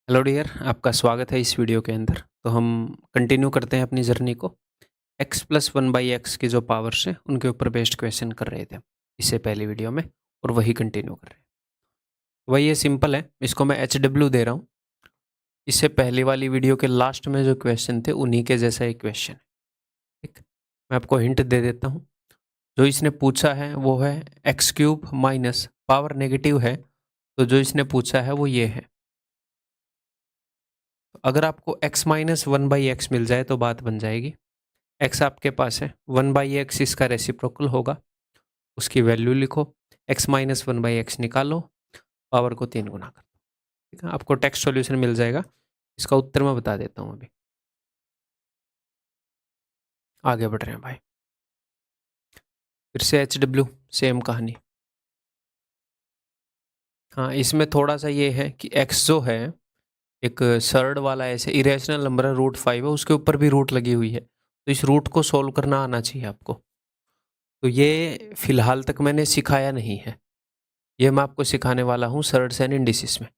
Hello dear, आपका स्वागत है इस वीडियो के अंदर। तो हम कंटिन्यू करते हैं अपनी जर्नी को। x plus one by x की जो पावर्स हैं उनके ऊपर बेस्ड क्वेश्चन कर रहे थे इससे पहली वीडियो में, और वही कंटिन्यू कर रहे हैं। वही ये सिंपल है, इसको मैं एच डब्ल्यू दे रहा हूँ। इससे पहली वाली वीडियो के लास्ट में जो क्वेश्चन थे उन्हीं के जैसा एक क्वेश्चन है। ठीक, मैं आपको हिंट दे देता हूँ। जो इसने पूछा है वो है x cube minus power negative है, तो जो इसने पूछा है वो ये है। अगर आपको x minus one by x मिल जाए तो बात बन जाएगी। x आपके पास है, वन बाई एक्स इसका रेसिप्रोकल होगा, उसकी वैल्यू लिखो, x minus one by x निकालो, पावर को 3 गुना कर दो। ठीक है, आपको टेक्स्ट सॉल्यूशन मिल जाएगा। इसका उत्तर मैं बता देता हूँ अभी। आगे बढ़ रहे हैं भाई, फिर से एच डब्ल्यू, सेम कहानी। हाँ, इसमें थोड़ा सा ये है कि x जो है एक सर्ड वाला ऐसे इरेशनल नंबर है, रूट 5 है, उसके ऊपर भी रूट लगी हुई है, तो इस रूट को सोल्व करना आना चाहिए आपको। तो ये फिलहाल तक मैंने सिखाया नहीं है, ये मैं आपको सिखाने वाला हूँ सर्ड्स एंड इंडिसेस में।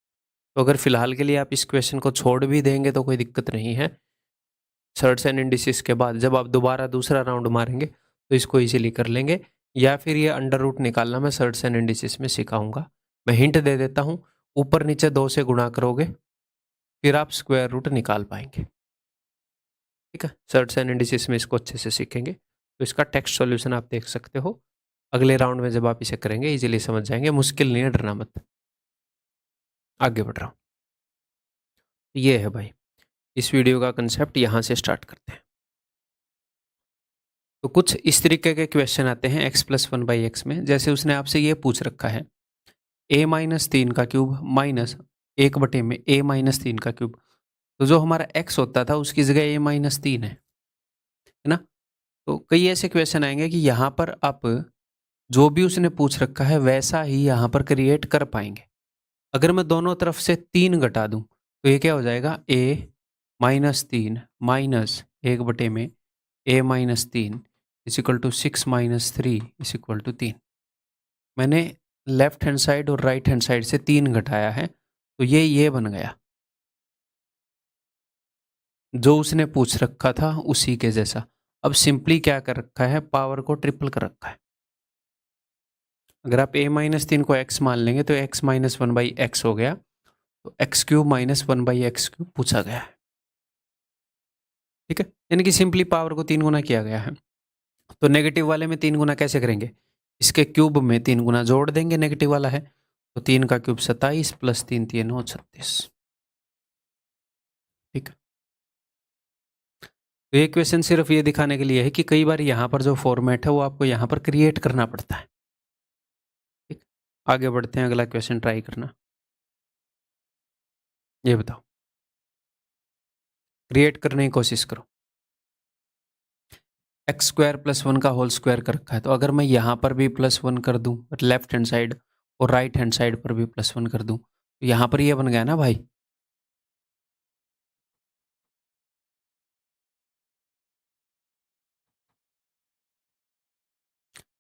तो अगर फिलहाल के लिए आप इस क्वेश्चन को छोड़ भी देंगे तो कोई दिक्कत नहीं है। सर्ड्स एंड इंडिसेस के बाद जब आप दोबारा दूसरा राउंड मारेंगे तो इसको इजीली कर लेंगे, या फिर ये अंडर रूट निकालना मैं सर्ड्स एंड इंडिसेस में सिखाऊंगा। मैं हिंट दे देता हूँ, ऊपर नीचे 2 से गुणा करोगे फिर आप स्क्वायर रूट निकाल पाएंगे। ठीक है, सर्ड्स एंड इंडिसेस में इसको अच्छे से सीखेंगे। तो इसका टेक्स्ट सॉल्यूशन आप देख सकते हो। अगले राउंड में जब आप इसे करेंगे इजीली समझ जाएंगे, मुश्किल नहीं है, डरना मत। आगे बढ़ रहा हूँ। ये है भाई, इस वीडियो का कंसेप्ट यहाँ से स्टार्ट करते हैं। तो कुछ इस तरीके के क्वेश्चन आते हैं x plus one by x में। जैसे उसने आपसे ये पूछ रखा है a माइनस 3 का क्यूब माइनस 1/में a माइनस 3 का क्यूब। तो जो हमारा x होता था उसकी जगह a माइनस 3 है ना। तो कई ऐसे क्वेश्चन आएंगे कि यहाँ पर आप जो भी उसने पूछ रखा है वैसा ही यहाँ पर क्रिएट कर पाएंगे। अगर मैं दोनों तरफ से 3 घटा दूं तो ये क्या हो जाएगा, a माइनस 3 माइनस 1/में a minus 3 is equal to 6 minus 3 is equal to 3। मैंने लेफ्ट हैंड साइड और राइट हैंड साइड से 3 घटाया है, तो ये बन गया जो उसने पूछ रखा था उसी के जैसा। अब सिंपली क्या कर रखा है, पावर को ट्रिपल कर रखा है। अगर आप a माइनस 3 को x मान लेंगे तो x minus one by x हो गया, तो x cube minus one by x cube पूछा गया है। ठीक है, यानी कि सिंपली पावर को 3 गुना किया गया है। तो नेगेटिव वाले में 3 गुना कैसे करेंगे, इसके क्यूब में 3 गुना जोड़ देंगे, नेगेटिव वाला है तो 3 का क्यूब 27 प्लस 3 3 9 36। ठीक है, तो ये क्वेश्चन सिर्फ ये दिखाने के लिए है कि कई बार यहाँ पर जो फॉर्मेट है वो आपको यहाँ पर क्रिएट करना पड़ता है। ठीक, आगे बढ़ते हैं, अगला क्वेश्चन ट्राई करना। ये बताओ, क्रिएट करने की कोशिश करो। एक्स स्क्वायर प्लस वन का होल स्क्वायर कर रखा है, तो अगर मैं यहाँ पर भी प्लस वन कर दूँ लेफ्ट हैंड साइड और राइट हैंड साइड पर भी प्लस वन कर दूँ तो यहाँ पर ये बन गया ना भाई।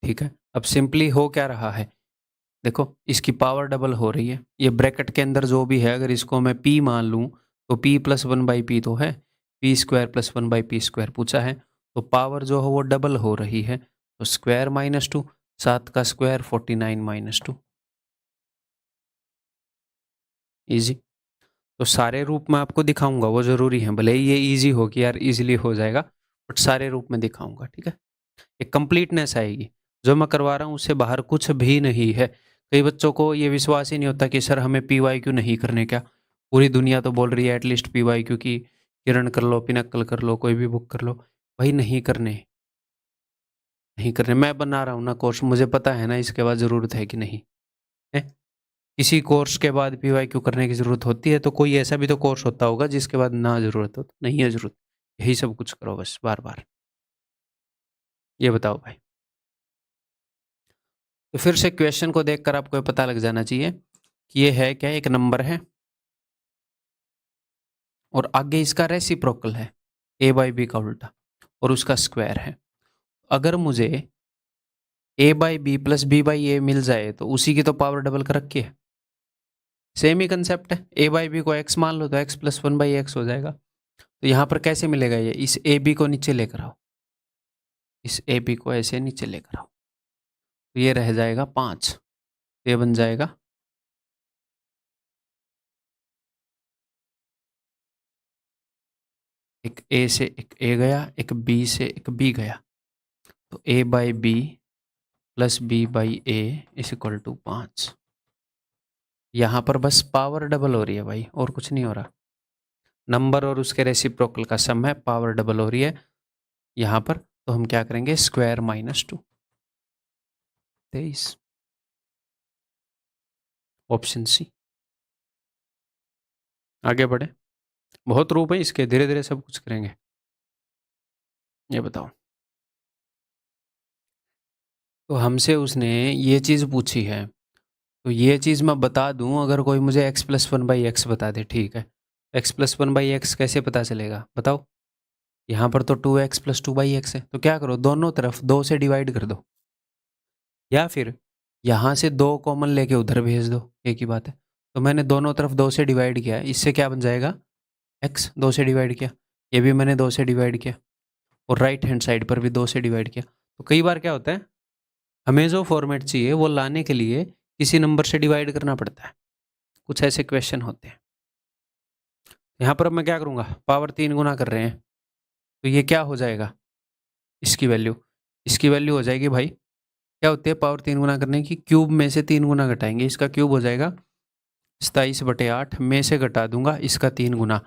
ठीक है, अब सिंपली हो क्या रहा है, देखो इसकी पावर डबल हो रही है। ये ब्रैकेट के अंदर जो भी है अगर इसको मैं p मान लूँ तो p plus one by P तो है, P square plus one by P square पूछा है, तो पावर जो है वो डबल हो रही है। तो स्क्वायर माइनस टू, 7 का स्क्वायर 49 माइनस टू। ईजी। तो सारे रूप में आपको दिखाऊंगा, वो ज़रूरी है, भले ही ये ईजी हो कि यार ईजिली हो जाएगा, बट सारे रूप में दिखाऊंगा। ठीक है, एक कंप्लीटनेस आएगी। जो मैं करवा रहा हूँ उससे बाहर कुछ भी नहीं है। कई बच्चों को ये विश्वास ही नहीं होता कि सर हमें PYQ नहीं करने, क्या पूरी दुनिया तो बोल रही है एटलीस्ट PYQ की, किरण कर लो, पिनक्कल कर लो, कोई भी बुक कर लो। भाई नहीं करने, नहीं करने। मैं बना रहा हूँ ना कोर्स, मुझे पता है ना इसके बाद ज़रूरत है कि नहीं है। किसी कोर्स के बाद PYQ करने की ज़रूरत होती है, तो कोई ऐसा भी तो कोर्स होता होगा जिसके बाद ना ज़रूरत हो, तो नहीं है ज़रूरत। यही सब कुछ करो बस बार बार। ये बताओ भाई, तो फिर से क्वेश्चन को देखकर आपको ये पता लग जाना चाहिए कि ये है क्या, एक नंबर है और आगे इसका रेसिप्रोकल है a बाई बी का उल्टा और उसका स्क्वायर है। अगर मुझे a by b plus b by a मिल जाए तो उसी की तो पावर डबल कर रखी है। सेम ही कंसेप्ट है, ए बाई बी को एक्स मान लो तो x plus one by x हो जाएगा। तो यहाँ पर कैसे मिलेगा ये, इस ए बी को नीचे लेकर आओ, इस ए बी को ऐसे नीचे लेकर आओ, तो ये रह जाएगा 5, ये बन जाएगा एक ए से एक ए गया, एक बी से एक बी गया, तो a by b plus b by a is equal to 5। यहाँ पर बस पावर डबल हो रही है भाई, और कुछ नहीं हो रहा। नंबर और उसके रेसिप्रोकल का सम है, पावर डबल हो रही है यहाँ पर, तो हम क्या करेंगे, स्क्वायर माइनस 2, 23, ऑप्शन सी। आगे बढ़े, बहुत रूप है इसके, धीरे धीरे सब कुछ करेंगे। ये बताओ, तो हमसे उसने ये चीज़ पूछी है, तो ये चीज़ मैं बता दूं, अगर कोई मुझे x plus one by x बता दे, ठीक है, x plus one by x कैसे पता चलेगा बताओ। यहाँ पर तो 2x plus two by x है, तो क्या करो, दोनों तरफ 2 से डिवाइड कर दो, या फिर यहाँ से 2 कॉमन लेके उधर भेज दो, एक ही बात है। तो मैंने दोनों तरफ 2 से डिवाइड किया, इससे क्या बन जाएगा, x 2 से डिवाइड किया, ये भी मैंने 2 से डिवाइड किया, और राइट हैंड साइड पर भी 2 से डिवाइड किया। तो कई बार क्या होता है, हमें जो फॉर्मेट चाहिए वो लाने के लिए किसी नंबर से डिवाइड करना पड़ता है, कुछ ऐसे क्वेश्चन होते हैं। यहाँ पर अब मैं क्या करूँगा, पावर 3 गुना कर रहे हैं, तो ये क्या हो जाएगा, इसकी वैल्यू हो जाएगी भाई, क्या होती है पावर 3 गुना करने की, क्यूब में से 3 गुना घटाएंगे, इसका क्यूब हो जाएगा 27/8, में से घटा दूंगा इसका 3 गुना,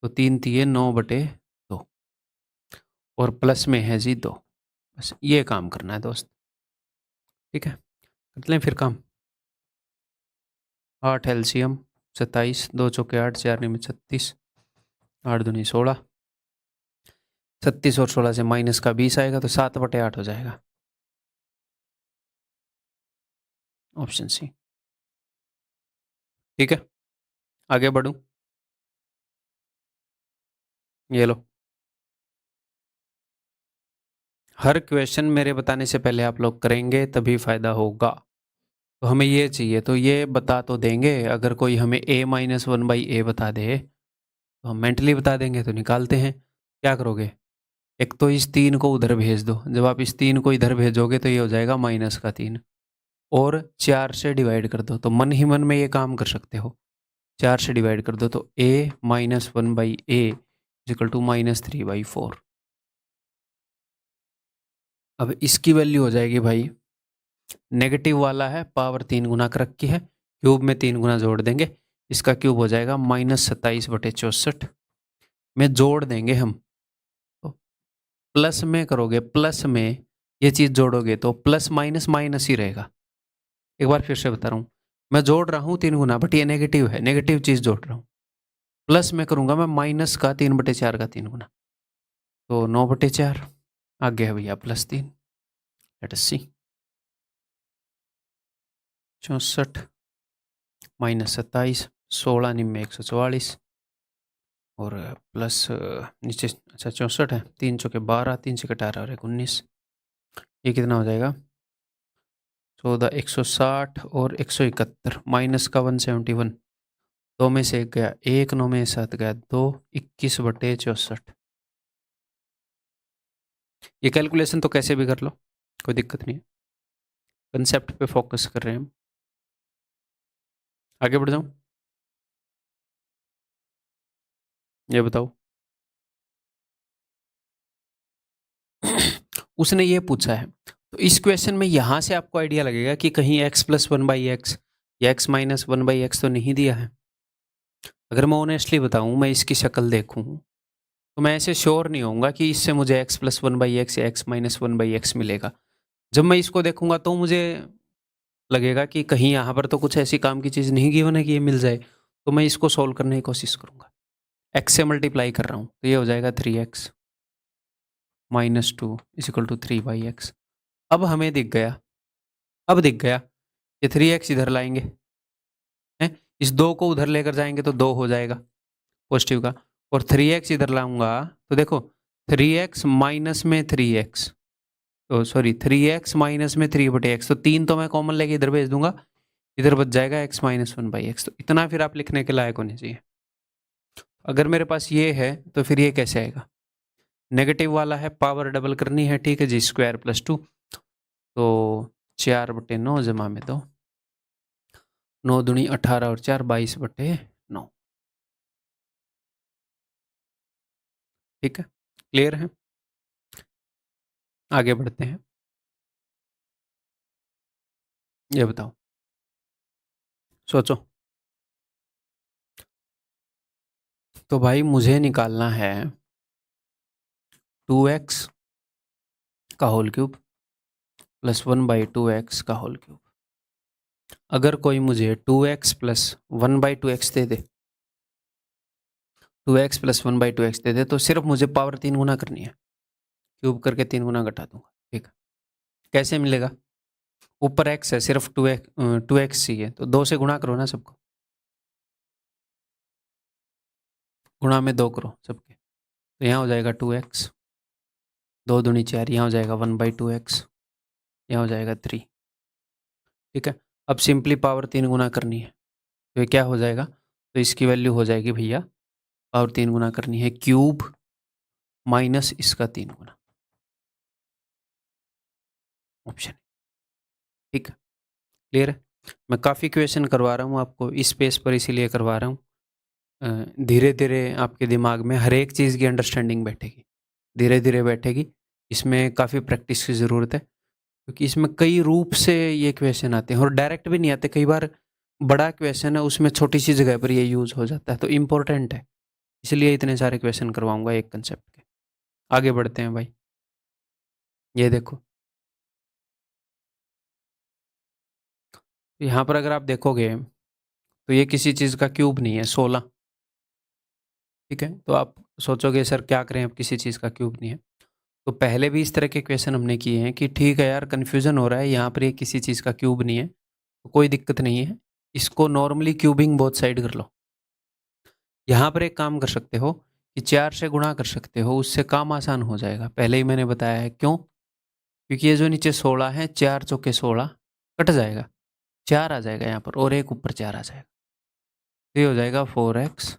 तो 3 तिये 9/2, और प्लस में है जी 2। बस ये काम करना है दोस्त, ठीक है, कर लें फिर काम। 8 एलसीएम 27, 2 चौके 8, 4 में 36, 8 दूनी 16, 36 और 16 से माइनस का 20 आएगा, तो 7/8 हो जाएगा, ऑप्शन सी। ठीक है, आगे बढ़ूं, ये लो, हर क्वेश्चन मेरे बताने से पहले आप लोग करेंगे तभी फायदा होगा। तो हमें ये चाहिए, तो ये बता तो देंगे, अगर कोई हमें a माइनस वन बाई ए बता दे तो हम मेंटली बता देंगे, तो निकालते हैं। क्या करोगे, एक तो इस 3 को उधर भेज दो, जब आप इस 3 को इधर भेजोगे तो ये हो जाएगा -3, और 4 से डिवाइड कर दो, तो मन ही मन में ये काम कर सकते हो, 4 से डिवाइड कर दो, तो a minus one by a equal to -3/4। अब इसकी वैल्यू हो जाएगी भाई, नेगेटिव वाला है, पावर 3 गुना कर रखी है, क्यूब में 3 गुना जोड़ देंगे, इसका क्यूब हो जाएगा -27/64 में जोड़ देंगे हम, तो प्लस में करोगे, प्लस में ये चीज़ जोड़ोगे तो प्लस माइनस माइनस ही रहेगा। एक बार फिर से बता रहा हूँ, मैं जोड़ रहा हूँ 3 गुना, बट ये नेगेटिव है, नेगेटिव चीज़ जोड़ रहा हूँ, प्लस में करूँगा मैं माइनस का 3/4 का 3 गुना, तो 9/4 आ गया भैया +3, लेट अस सी, 64 -27, 16 निम्न 144, और प्लस नीचे, अच्छा 64 है, 3 चौके 12, 3 से 18 और 19, ये कितना हो जाएगा 14, 160 और 171, माइनस का 171, 2 में से 1 गया 1, 9 में 7 गया 2, 21/64। ये कैलकुलेशन तो कैसे भी कर लो, कोई दिक्कत नहीं है, कंसेप्ट पे फोकस कर रहे हैं हम। आगे बढ़ जाऊं, ये बताओ। उसने ये पूछा है, तो इस क्वेश्चन में यहाँ से आपको आइडिया लगेगा कि कहीं x plus one by x या x minus one by x तो नहीं दिया है। अगर मैं ऑनेस्टली बताऊँ, मैं इसकी शक्ल देखूँ, तो मैं ऐसे श्योर नहीं होऊंगा कि इससे मुझे x plus one by x या x minus one by x मिलेगा। जब मैं इसको देखूंगा तो मुझे लगेगा कि कहीं यहाँ पर तो कुछ ऐसी काम की चीज़ नहीं गिवन है कि ये मिल जाए, तो मैं इसको सोल्व करने की कोशिश करूँगा। x से मल्टीप्लाई कर रहा हूँ, तो ये हो जाएगा 3x minus 2 is equal to 3/x। अब हमें दिख गया, अब दिख गया, ये 3x इधर लाएंगे, हैं, इस 2 को उधर लेकर जाएंगे तो 2 हो जाएगा पॉजिटिव का, और 3x इधर लाऊंगा तो देखो 3x माइनस में 3x, तो सॉरी 3x माइनस में 3/x, तो 3 तो मैं कॉमन लेके इधर भेज दूंगा, इधर बच जाएगा x माइनस 1/x। तो इतना फिर आप लिखने के लायक होने चाहिए। अगर मेरे पास ये है तो फिर ये कैसे आएगा? नेगेटिव वाला है, पावर डबल करनी है, ठीक है जी, स्क्वायर प्लस 2, तो 4/9 जमा में 2, 9 दूनी 18 और 4 22/9। ठीक है, क्लियर है? आगे बढ़ते हैं। ये बताओ, सोचो। तो भाई मुझे निकालना है 2x का होल क्यूब प्लस 1/2x का होल क्यूब। अगर कोई मुझे 2x प्लस 1/2x दे दे, 2x प्लस 1/2x दे दे, तो सिर्फ मुझे पावर 3 गुना करनी है, क्यूब करके 3 गुना घटा दूंगा। ठीक है, कैसे मिलेगा? ऊपर x है, सिर्फ 2x चाहिए, तो 2 से गुणा करो ना सबको, गुणा में 2 करो सबके, तो यहाँ हो जाएगा 2x, 2 दूनी 4, यहाँ हो जाएगा 1/2x, यहाँ हो जाएगा 3। ठीक है, अब सिंपली पावर 3 गुना करनी है, तो ये क्या हो जाएगा? तो इसकी वैल्यू हो जाएगी भैया, पावर 3 गुना करनी है, क्यूब माइनस इसका 3 गुना, ऑप्शन। ठीक है, क्लियर है? मैं काफ़ी क्वेश्चन करवा रहा हूँ आपको इस पेज पर, इसीलिए करवा रहा हूँ। धीरे धीरे आपके दिमाग में हर एक चीज़ की अंडरस्टैंडिंग बैठेगी, धीरे धीरे बैठेगी। इसमें काफ़ी प्रैक्टिस की ज़रूरत है, क्योंकि इसमें कई रूप से ये क्वेश्चन आते हैं और डायरेक्ट भी नहीं आते। कई बार बड़ा क्वेश्चन है, उसमें छोटी सी जगह पर ये यूज़ हो जाता है, तो इम्पोर्टेंट है, इसलिए इतने सारे क्वेश्चन करवाऊंगा एक कंसेप्ट के। आगे बढ़ते हैं भाई, ये देखो, यहाँ पर अगर आप देखोगे तो ये किसी चीज़ का क्यूब नहीं है, 16। ठीक है, तो आप सोचोगे सर क्या करें, अब किसी चीज़ का क्यूब नहीं है। तो पहले भी इस तरह के क्वेश्चन हमने किए हैं कि ठीक है यार, कन्फ्यूज़न हो रहा है, यहाँ पर ये किसी चीज़ का क्यूब नहीं है, तो कोई दिक्कत नहीं है, इसको नॉर्मली क्यूबिंग बोथ साइड कर लो। यहाँ पर एक काम कर सकते हो कि 4 से गुणा कर सकते हो, उससे काम आसान हो जाएगा। पहले ही मैंने बताया है, क्यों? क्योंकि ये जो नीचे 16 है, 4 चौके 16 कट जाएगा, 4 आ जाएगा यहाँ पर, और एक ऊपर 4 आ जाएगा, तो ये हो जाएगा 4x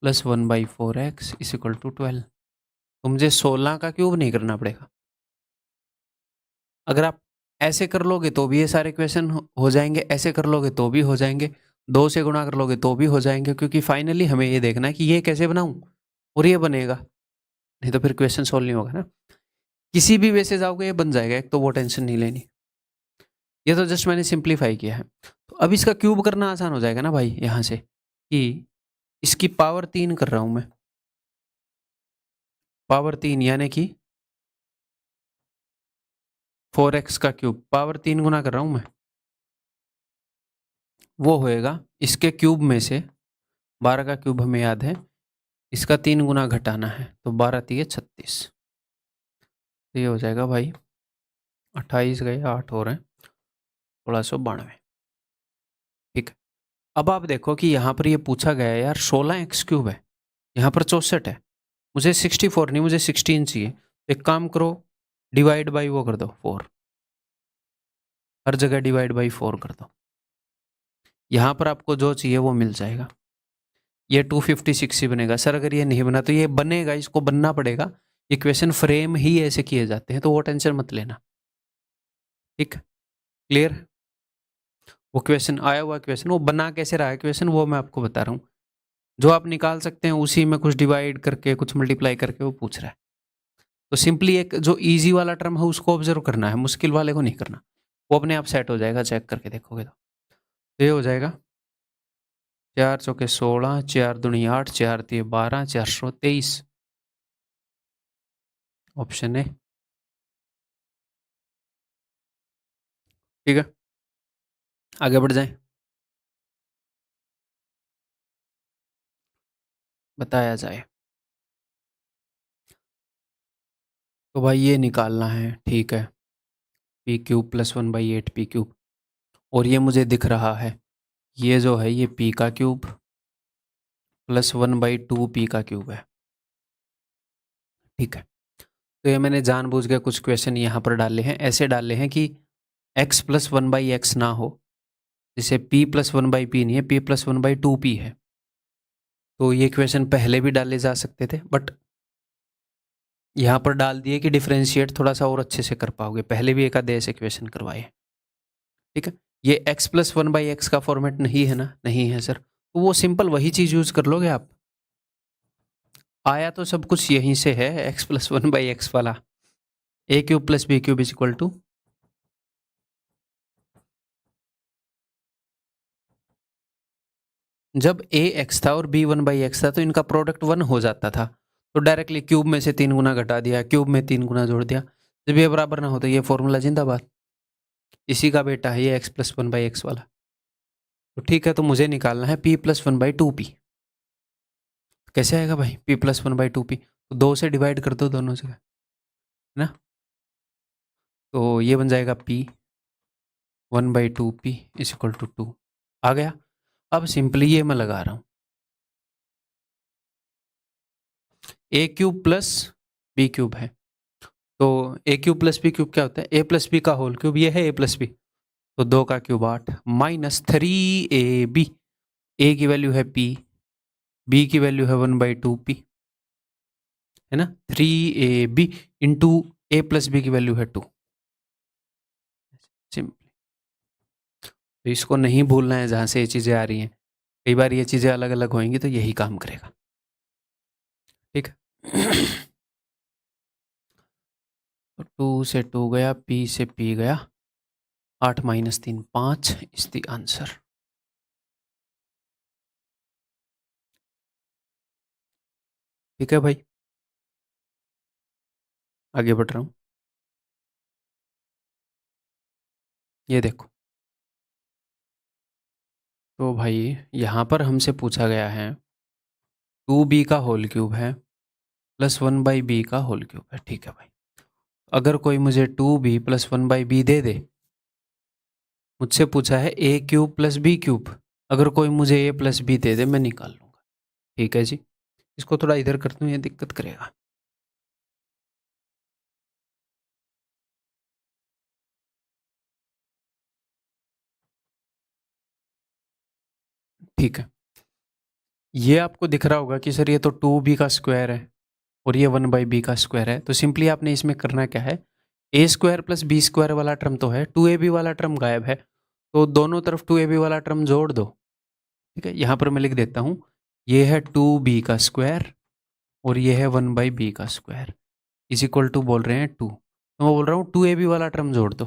plus 1/4x is equal to 12। तो मुझे 16 का क्यूब नहीं करना पड़ेगा। अगर आप ऐसे कर लोगे तो भी ये सारे क्वेश्चन हो जाएंगे, ऐसे कर लोगे तो भी हो जाएंगे, 2 से गुणा कर लोगे तो भी हो जाएंगे, क्योंकि फाइनली हमें ये देखना है कि ये कैसे बनाऊं और ये बनेगा, नहीं तो फिर क्वेश्चन सोल्व नहीं होगा ना। किसी भी वे से जाओगे ये बन जाएगा, एक तो वो टेंशन नहीं लेनी। ये तो जस्ट मैंने सिंप्लीफाई किया है। तो अब इसका क्यूब करना आसान हो जाएगा ना भाई, यहाँ से कि इसकी पावर 3 कर रहा हूं मैं, पावर 3 यानी कि 4x का क्यूब, पावर 3 गुना कर रहा हूं मैं, वो होएगा इसके क्यूब में से 12 का क्यूब हमें याद है, इसका 3 गुना घटाना है, तो 12 3 36, तो ये हो जाएगा भाई 28 गए 8 हो रहे हैं 1692। ठीक है, अब आप देखो कि यहाँ पर ये पूछा गया है यार 16x क्यूब है, यहाँ पर 64 है, मुझे 64 नहीं, मुझे 16 चाहिए। एक काम करो, डिवाइड बाई वो कर दो 4, हर जगह डिवाइड बाई 4 कर दो, यहाँ पर आपको जो चाहिए वो मिल जाएगा। ये 256 ही बनेगा। सर अगर ये नहीं बना तो ये बनेगा, इसको बनना पड़ेगा, ये क्वेश्चन फ्रेम ही ऐसे किए जाते हैं, तो वो टेंशन मत लेना। ठीक, क्लियर? वो क्वेश्चन आया हुआ क्वेश्चन, वो बना कैसे रहा है क्वेश्चन, वो मैं आपको बता रहा हूँ। जो आप निकाल सकते हैं उसी में कुछ डिवाइड करके कुछ मल्टीप्लाई करके वो पूछ रहा है। तो सिंपली एक जो इजी वाला टर्म है उसको ऑब्जर्व करना है, मुश्किल वाले को नहीं करना, वो अपने आप सेट हो जाएगा, चेक करके देखोगे तो ये हो जाएगा 4 चौके 16, 4 दूनी 8, 4 3 12, 423, ऑप्शन ए। ठीक है, आगे बढ़ जाए, बताया जाए। तो भाई ये निकालना है, ठीक है, P cube plus 1/8 P cube, और ये मुझे दिख रहा है, ये जो है ये पी का क्यूब प्लस 1/2 पी का क्यूब है। ठीक है, तो ये मैंने जानबूझ के कुछ क्वेश्चन यहाँ पर डाले हैं, ऐसे डाले हैं कि x प्लस 1/x ना हो, जैसे p प्लस 1/p नहीं है, p प्लस 1/2p है। तो ये इक्वेशन पहले भी डाले जा सकते थे, बट यहाँ पर डाल दिए कि डिफरेंशिएट थोड़ा सा और अच्छे से कर पाओगे। पहले भी एक आधे ऐसे इक्वेशन करवाए, ठीक है। ये x प्लस 1/x का फॉर्मेट नहीं है ना? नहीं है सर। तो वो सिंपल वही चीज यूज कर लोगे आप। आया तो सब कुछ यहीं से है, x प्लस 1/x वाला। a cube plus b cube is equal to, जब a x था और b 1/x था तो इनका प्रोडक्ट 1 हो जाता था। तो डायरेक्टली क्यूब में से 3 गुना घटा दिया, क्यूब में 3 गुना जोड़ दिया। जब ये बराबर ना हो तो ये फॉर्मूला जिंदाबाद। इसी का बेटा है ये x प्लस 1/x वाला। तो ठीक है, तो मुझे निकालना है p प्लस 1/2p। कैसे आएगा भाई p प्लस 1/2p? तो 2 से डिवाइड कर दो दोनों जगह, है ना? तो ये बन जाएगा p 1/2p is equal to 2। आ गया। अब सिंपली ये मैं लगा रहा हूँ, a cube plus b cube है। तो a cube plus b cube क्या होता है? a प्लस बी का होल क्यूब, ये है a प्लस बी। तो 2 का क्यूब 8 माइनस 3ab। a की वैल्यू है p, b की वैल्यू है 1/2p, है ना? 3ab into a plus b की वैल्यू है 2। सिंपली तो इसको नहीं भूलना है जहाँ से ये चीज़ें आ रही हैं। कई बार ये चीज़ें अलग अलग होंगी तो यही काम करेगा, ठीक है। तो 2 से 2 गया, p से p गया, 8 माइनस 3 5 इज द आंसर। ठीक है भाई, आगे बढ़ रहा हूँ। ये देखो, तो भाई यहाँ पर हमसे पूछा गया है 2b का होल क्यूब है प्लस 1/b का होल क्यूब है, ठीक है भाई। अगर कोई मुझे 2b प्लस 1/b दे दे, मुझसे पूछा है a cube plus b cube, अगर कोई मुझे a प्लस b दे दे मैं निकाल लूँगा, ठीक है जी। इसको थोड़ा इधर कर दूँ, ये दिक्कत करेगा। ठीक है, ये आपको दिख रहा होगा कि सर ये तो 2b का स्क्वायर है और ये 1/b का स्क्वायर है। तो सिंपली आपने इसमें करना क्या है, a square plus b square वाला टर्म तो है, 2ab वाला टर्म गायब है, तो दोनों तरफ 2ab वाला टर्म जोड़ दो, ठीक है। यहाँ पर मैं लिख देता हूँ, ये है 2b का स्क्वायर और ये है 1/b का स्क्वायर इज इक्वल टू बोल रहे हैं 2। तो मैं बोल रहा हूँ 2ab वाला टर्म जोड़ दो।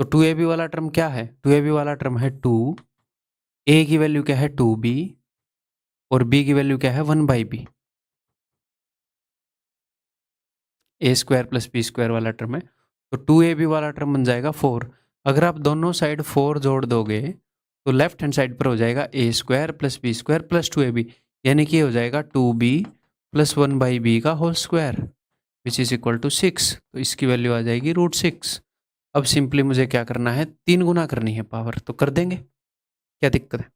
तो 2ab वाला टर्म क्या है? 2ab वाला टर्म है 2, a की वैल्यू क्या है 2b और b की वैल्यू क्या है 1/b। ए स्क्वायर प्लस बी स्क्वायर वाला टर्म है, तो 2ab वाला टर्म बन जाएगा 4। अगर आप दोनों साइड 4 जोड़ दोगे तो लेफ्ट हैंड साइड पर हो जाएगा a square plus b square plus 2ab, यानी कि हो जाएगा 2b प्लस 1/b का whole square which is equal to 6। तो इसकी वैल्यू आ जाएगी √6। अब सिंपली मुझे क्या करना है, 3 गुना करनी है पावर, तो कर देंगे, क्या दिक्कत है।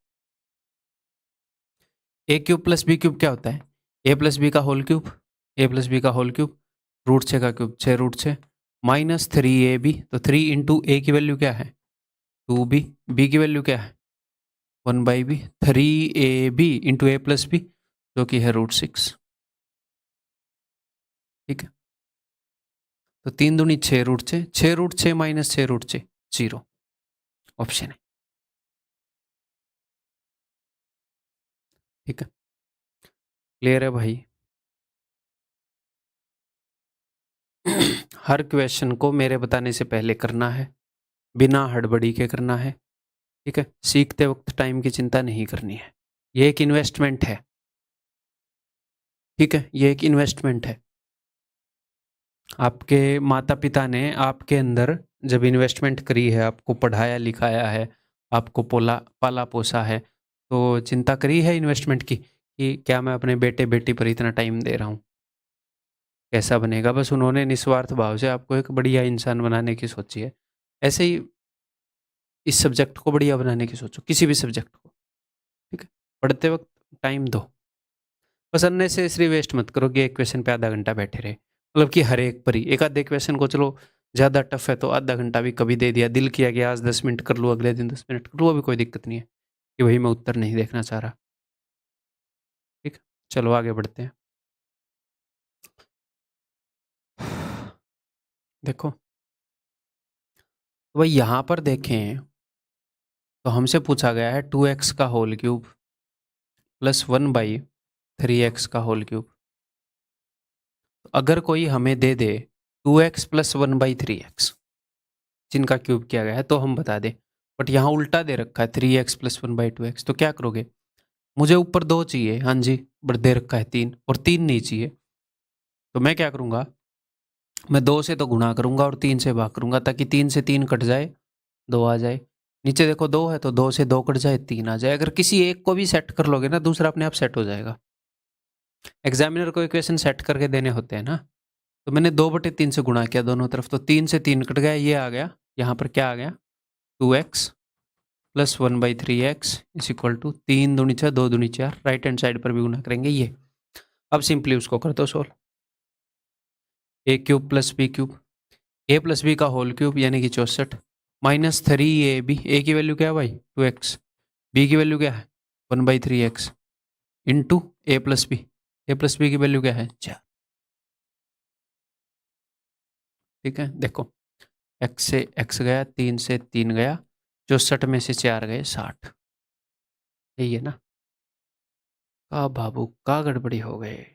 a cube plus b cube क्या होता है? a प्लस बी का whole cube, a plus b का होल क्यूब, √6 का क्यूब 6 √6 माइनस 3ab। तो 3 इंटू ए की वैल्यू क्या है 2b, b की वैल्यू क्या है 1/b, 3ab इंटू ए प्लस बी जो कि है √6, ठीक है। तो 3 दूनी 6 √6, 6 √6 माइनस 6 √6 0, ऑप्शन है, ठीक है। क्लियर है भाई? हर क्वेश्चन को मेरे बताने से पहले करना है, बिना हड़बड़ी के करना है, ठीक है। सीखते वक्त टाइम की चिंता नहीं करनी है, ये एक इन्वेस्टमेंट है, ठीक है। ये एक इन्वेस्टमेंट है। आपके माता पिता ने आपके अंदर जब इन्वेस्टमेंट करी है, आपको पढ़ाया लिखाया है, आपको पाला पोसा है, तो चिंता करी है इन्वेस्टमेंट की कि क्या मैं अपने बेटे बेटी पर इतना टाइम दे रहा हूँ, कैसा बनेगा। बस उन्होंने निस्वार्थ भाव से आपको एक बढ़िया इंसान बनाने की सोची है। ऐसे ही इस सब्जेक्ट को बढ़िया बनाने की सोचो, किसी भी सब्जेक्ट को, ठीक है। पढ़ते वक्त टाइम दो, बस अननेसेसरी वेस्ट मत करो कि एक क्वेश्चन पे आधा घंटा बैठे रहे, मतलब कि हर एक पर ही एक आधे क्वेश्चन को चलो ज़्यादा टफ है तो आधा घंटा भी कभी दे दिया, दिल किया कि आज 10 मिनट कर लूँ, अगले दिन 10 मिनट कर लूँ, अभी कोई दिक्कत नहीं है कि वही मैं उत्तर नहीं देखना चाह रहा। ठीक, चलो आगे बढ़ते हैं। देखो, तो भाई यहाँ पर देखें तो हमसे पूछा गया है 2x का होल क्यूब प्लस 1/3x का होल क्यूब। अगर कोई हमें दे दे 2x प्लस 1/3x जिनका क्यूब किया गया है तो हम बता दें, बट यहाँ उल्टा दे रखा है 3x प्लस 1/2x, तो क्या करोगे? मुझे ऊपर 2 चाहिए, हाँ जी, बट दे रखा है 3 और 3 नहीं चाहिए, तो मैं क्या करूँगा? मैं 2 से तो गुणा करूँगा और 3 से भाग करूँगा ताकि 3 से 3 कट जाए, 2 आ जाए। नीचे देखो 2 है तो 2 से 2 कट जाए, 3 आ जाए। अगर किसी एक को भी सेट कर लोगे ना, दूसरा अपने आप सेट हो जाएगा। एग्जामिनर को इक्वेशन सेट करके देने होते हैं ना, तो मैंने 2/3 से गुणा किया दोनों तरफ, तो 3 से 3 कट गया, ये आ गया। यहाँ पर क्या आ गया? 2x plus 1/3x is equal to 3 दूनी 6, 2 दूनी 4, राइट हैंड साइड पर भी गुणा करेंगे ये। अब सिंपली उसको कर दो सोल्व। ए क्यूब प्लस बी क्यूब, ए प्लस बी का होल क्यूब यानी कि 64 माइनस 3ab, ए की वैल्यू क्या है भाई? 2x, बी की वैल्यू क्या है? 1/3x इंटू ए प्लस बी, ए प्लस बी की वैल्यू क्या है? 4। ठीक है, देखो x से x गया, 3 से 3 गया, 64 में से 4 गए, 60। यही है ना? का बाबू का गड़बड़ी हो गए।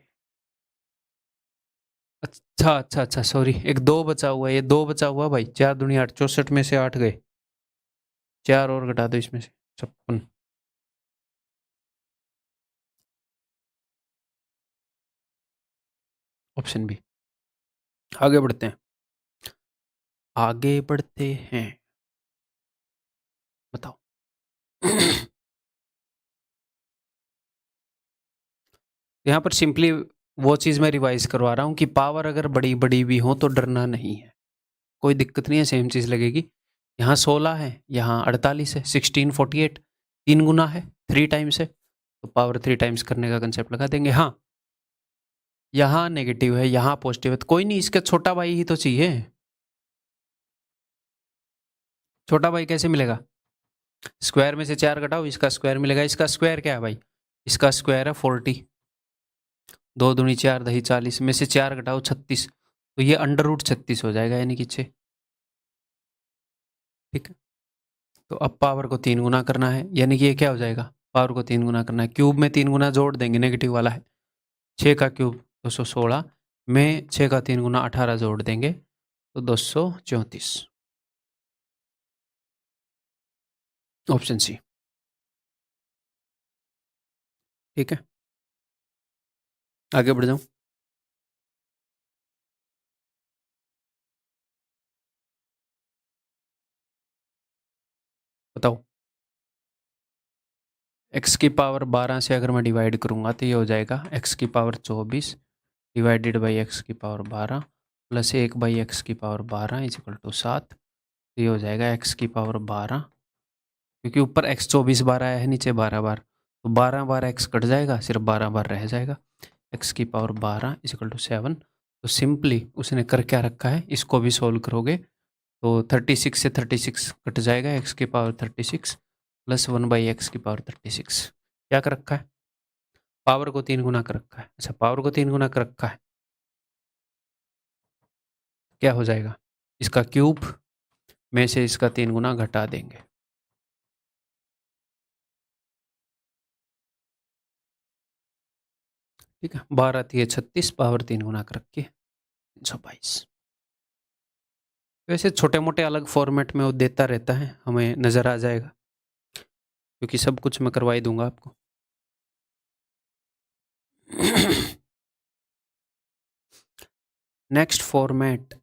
अच्छा अच्छा अच्छा, सॉरी, एक 2 बचा हुआ है, ये 2 बचा हुआ भाई। 4 दूनी 8, 64 में से 8 गए, 4 और घटा दो इसमें से, 56। Option b. आगे बढ़ते हैं, आगे बढ़ते हैं, बताओ। यहाँ पर सिंपली वो चीज़ मैं रिवाइज करवा रहा हूँ कि पावर अगर बड़ी बड़ी भी हो तो डरना नहीं है, कोई दिक्कत नहीं है, सेम चीज़ लगेगी। यहाँ 16 है, यहाँ 48 है, 1648, 3 गुना है, 3 टाइम्स है, तो पावर 3 टाइम्स करने का कंसेप्ट लगा देंगे। हाँ, यहाँ नेगेटिव है, यहाँ पॉजिटिव है, तो कोई नहीं, इसका छोटा भाई ही तो चाहिए। छोटा भाई कैसे मिलेगा? स्क्वायर में से 4 घटाओ, इसका स्क्वायर मिलेगा। इसका स्क्वायर क्या है भाई? इसका स्क्वायर है 40, 2 दूनी 4, दही 40 में से 4 घटाओ 36, तो ये √36 हो जाएगा, यानी कि 6। ठीक है, तो अब पावर को 3 गुना करना है, यानी कि ये क्या हो जाएगा? पावर को 3 गुना करना है, क्यूब में 3 गुना जोड़ देंगे, नेगेटिव वाला है। 6 का क्यूब 216 में 6 का 3 गुना 18 जोड़ देंगे तो 234। Option c. ठीक है, आगे बढ़ जाऊं। बताओ, x की पावर 12 से अगर मैं डिवाइड करूंगा तो ये हो जाएगा x की पावर 24 डिवाइडेड बाई x की पावर 12 प्लस 1/x की पावर 12 इज इक्वल टू 7। तो ये हो जाएगा x की पावर 12, क्योंकि ऊपर x 24 बार आया है, नीचे 12 बार, तो 12 बार x कट जाएगा, सिर्फ 12 बार रह जाएगा। x की पावर 12 इज इक्वल टू 7। तो सिंपली उसने कर क्या रखा है, इसको भी सोल्व करोगे तो 36 से 36 कट जाएगा, x की पावर 36 प्लस 1/x की पावर 36। क्या कर रखा है? पावर को 3 गुना कर रखा है। अच्छा, पावर को 3 गुना कर रखा है, क्या हो जाएगा? इसका क्यूब में से इसका 3 गुना घटा देंगे। ठीक है, 12 थी 36, पावर 3 गुना कर रखी है 322। वैसे छोटे मोटे अलग फॉर्मेट में वो देता रहता है, हमें नज़र आ जाएगा, क्योंकि सब कुछ मैं करवा ही दूंगा आपको। नेक्स्ट फॉर्मेट,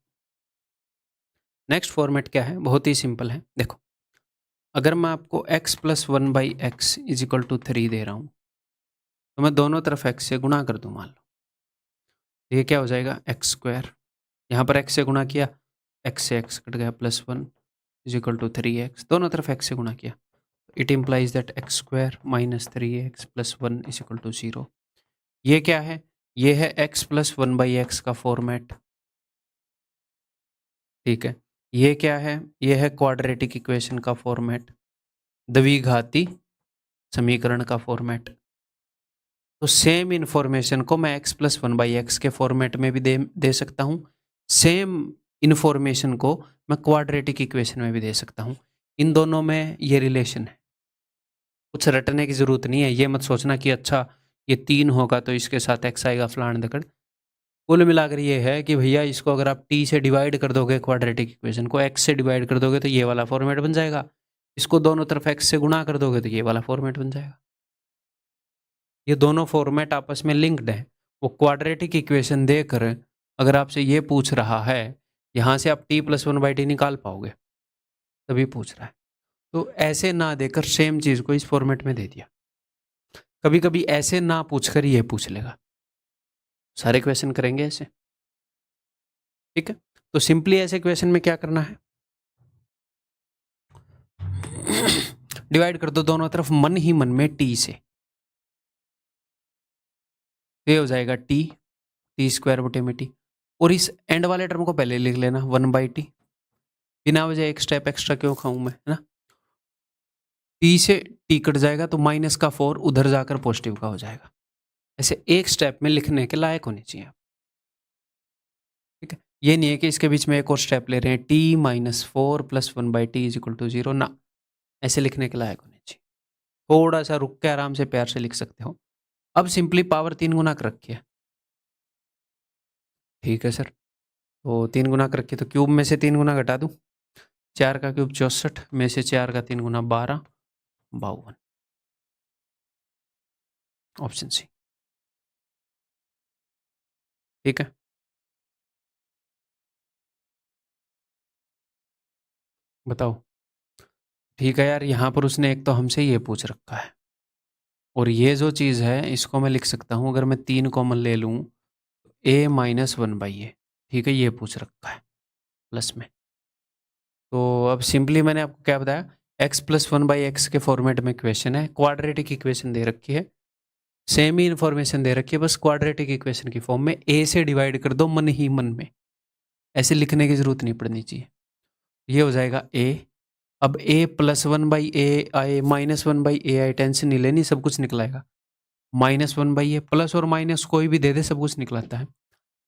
नेक्स्ट फॉर्मेट क्या है? बहुत ही सिंपल है। देखो, अगर मैं आपको x plus 1/x is equal to 3 दे रहा हूँ, तो मैं दोनों तरफ x से गुणा कर दूँ, मान लो, ये क्या हो जाएगा? एक्स स्क्वायर, यहाँ पर x से गुणा किया, x से x कट गया, plus 1 is equal to 3x, दोनों तरफ x से गुणा किया, it implies that x square minus 3x plus 1 is equal to 0। ये क्या है? ये है x प्लस 1/x का फॉर्मेट। ठीक है, ये क्या है? ये है क्वाड्रेटिक इक्वेशन का फॉर्मेट, द्विघाती समीकरण का फॉर्मेट। तो सेम इन्फॉर्मेशन को मैं x plus one by x के फॉर्मेट में भी दे सकता हूँ, सेम इन्फॉर्मेशन को मैं क्वाड्रेटिक इक्वेशन में भी दे सकता हूँ। इन दोनों में ये रिलेशन है, कुछ रटने की जरूरत नहीं है। ये मत सोचना कि अच्छा ये 3 होगा तो इसके साथ x आएगा फलान दकड़। कुल मिलाकर ये है कि भैया इसको अगर आप t से डिवाइड कर दोगे, क्वाड्रेटिक इक्वेशन को x से डिवाइड कर दोगे तो ये वाला फॉर्मेट बन जाएगा, इसको दोनों तरफ x से गुणा कर दोगे तो ये वाला फॉर्मेट बन जाएगा। ये दोनों फॉर्मेट आपस में लिंक्ड हैं। वो क्वाड्रेटिक इक्वेशन देकर अगर आपसे ये पूछ रहा है यहाँ से आप t plus one by T निकाल पाओगे, तभी पूछ रहा है। तो ऐसे ना देकर सेम चीज़ को इस फॉर्मेट में दे दिया। कभी कभी ऐसे ना पूछकर ये पूछ लेगा, सारे क्वेश्चन करेंगे ऐसे, ठीक है। तो सिंपली ऐसे क्वेश्चन में क्या करना है, डिवाइड कर दो दोनों तरफ मन ही मन में t से, ये हो जाएगा टी स्क्वायर बटे में टी। और इस एंड वाले टर्म को पहले लिख लेना 1/t, बिना वजह एक स्टेप एक्स्ट्रा क्यों खाऊं मैं, है ना। टी से टी कट जाएगा तो माइनस का 4 उधर जाकर पॉजिटिव का हो जाएगा। ऐसे एक स्टेप में लिखने के लायक होने चाहिए आप, ठीक है। ये नहीं है कि इसके बीच में एक और स्टेप ले रहे हैं t minus 4 plus 1/t is equal to 0 ना, ऐसे लिखने के लायक होने चाहिए। थोड़ा सा रुक के आराम से प्यार से लिख सकते हो। अब सिंपली पावर 3 गुना कर रखी है, ठीक है सर। तो 3 गुना कर रखी है तो क्यूब में से 3 गुना घटा दूं, 4 का क्यूब 64 में से 4 का 3 गुना 12, 52, ऑप्शन सी, ठीक है। बताओ, ठीक है यार, यहाँ पर उसने एक तो हमसे ये पूछ रखा है, और ये जो चीज़ है इसको मैं लिख सकता हूँ, अगर मैं 3 कॉमन ले लूँ a माइनस 1/a, ठीक है, ये पूछ रखा है प्लस में। तो अब सिंपली मैंने आपको क्या बताया, x प्लस 1/x के फॉर्मेट में क्वेश्चन है, क्वाड्रेटिक इक्वेशन दे रखी है, सेम ही इन्फॉर्मेशन दे रखी है, बस क्वाड्रेटिक इक्वेशन की फॉर्म में a से डिवाइड कर दो मन ही मन में, ऐसे लिखने की जरूरत नहीं पड़नी चाहिए। ये हो जाएगा a। अब a प्लस 1/a आए, माइनस 1/a आए, टेंशन नहीं लेनी, सब कुछ निकलाएगा। -1/a, प्लस और माइनस कोई भी दे दे सब कुछ निकलाता है।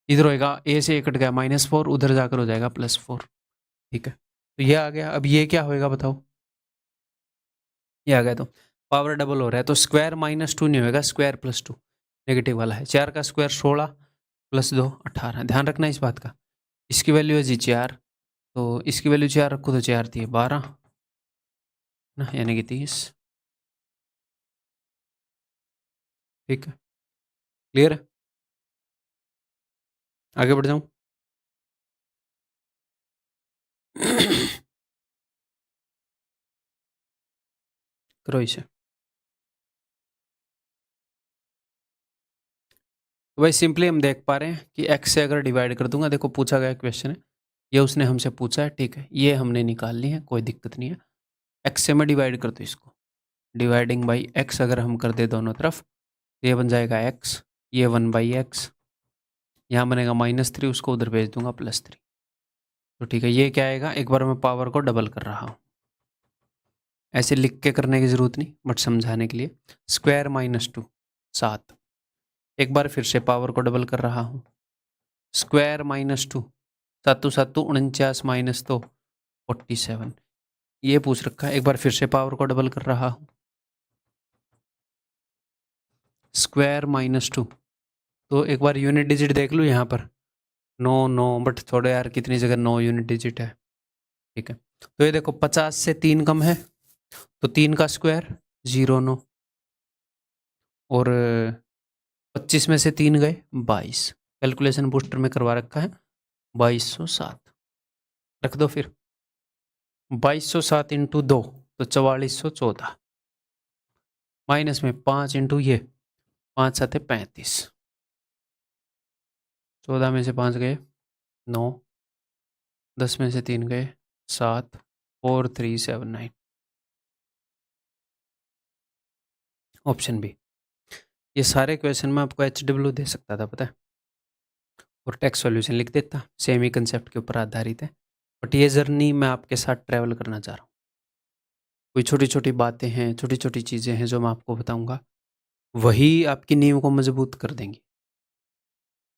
इधर होएगा a से a कट गया -4, उधर जाकर हो जाएगा +4, ठीक है। तो ये आ गया। अब ये क्या होएगा बताओ, ये आ गया तो पावर डबल हो रहा है, तो स्क्वायर -2 नहीं होएगा, स्क्वायर +2, नेगेटिव वाला है। 4 का स्क्वायर 16 + 2 18, ध्यान रखना इस बात का। इसकी वैल्यू है जी 4, तो इसकी वैल्यू 4 रखो तो 4 थी 12 ना, यानी कि 30, ठीक है। क्लियर है, आगे बढ़ जाऊं। करो इसे। तो भाई सिंपली हम देख पा रहे हैं कि x से अगर डिवाइड कर दूंगा, देखो पूछा गया क्वेश्चन है, ये उसने हमसे पूछा है, ठीक है, ये हमने निकाल ली है, कोई दिक्कत नहीं है। x से मैं डिवाइड कर दूँ इसको, डिवाइडिंग बाई x अगर हम कर दे दोनों तरफ, तो ये बन जाएगा x, ये 1/x, यहाँ बनेगा -3, उसको उधर भेज दूंगा +3। तो ठीक है, ये क्या आएगा, एक बार मैं पावर को डबल कर रहा हूँ, ऐसे लिख के करने की जरूरत नहीं, बट समझाने के लिए, स्क्वायर -2 7, एक बार फिर से पावर को डबल कर रहा हूँ, स्क्वायर -2 7 7 49 माइनस तो 47, ये पूछ रखा है। एक बार फिर से पावर को डबल कर रहा हूँ, स्क्वायर -2, तो एक बार यूनिट डिजिट देख लूँ यहाँ पर, 9 9, बट थोड़े यार कितनी जगह 9 यूनिट डिजिट है, ठीक है। तो ये देखो 50 से 3 कम है, तो 3 का स्क्वायर 0 9, और 25 में से 3 गए 22, कैलकुलेशन बूस्टर में करवा रखा है, 2207 रख दो फिर, 2207 इंटू 2 तो 4414, माइनस में 5 इंटू ये 5 7 35, 14 में से 5 गए 9, 10 में से 3 गए 7, 4379, ऑप्शन बी। ये सारे क्वेश्चन में आपको HW दे सकता था, पता है, और टेक्स्ट सॉल्यूशन लिख देता, सेम ही कंसेप्ट के ऊपर आधारित है। बट ये जर्नी मैं आपके साथ ट्रैवल करना चाह रहा हूँ। कोई छोटी-छोटी बातें हैं, छोटी-छोटी चीज़ें हैं जो मैं आपको बताऊँगा, वही आपकी नींव को मज़बूत कर देंगी,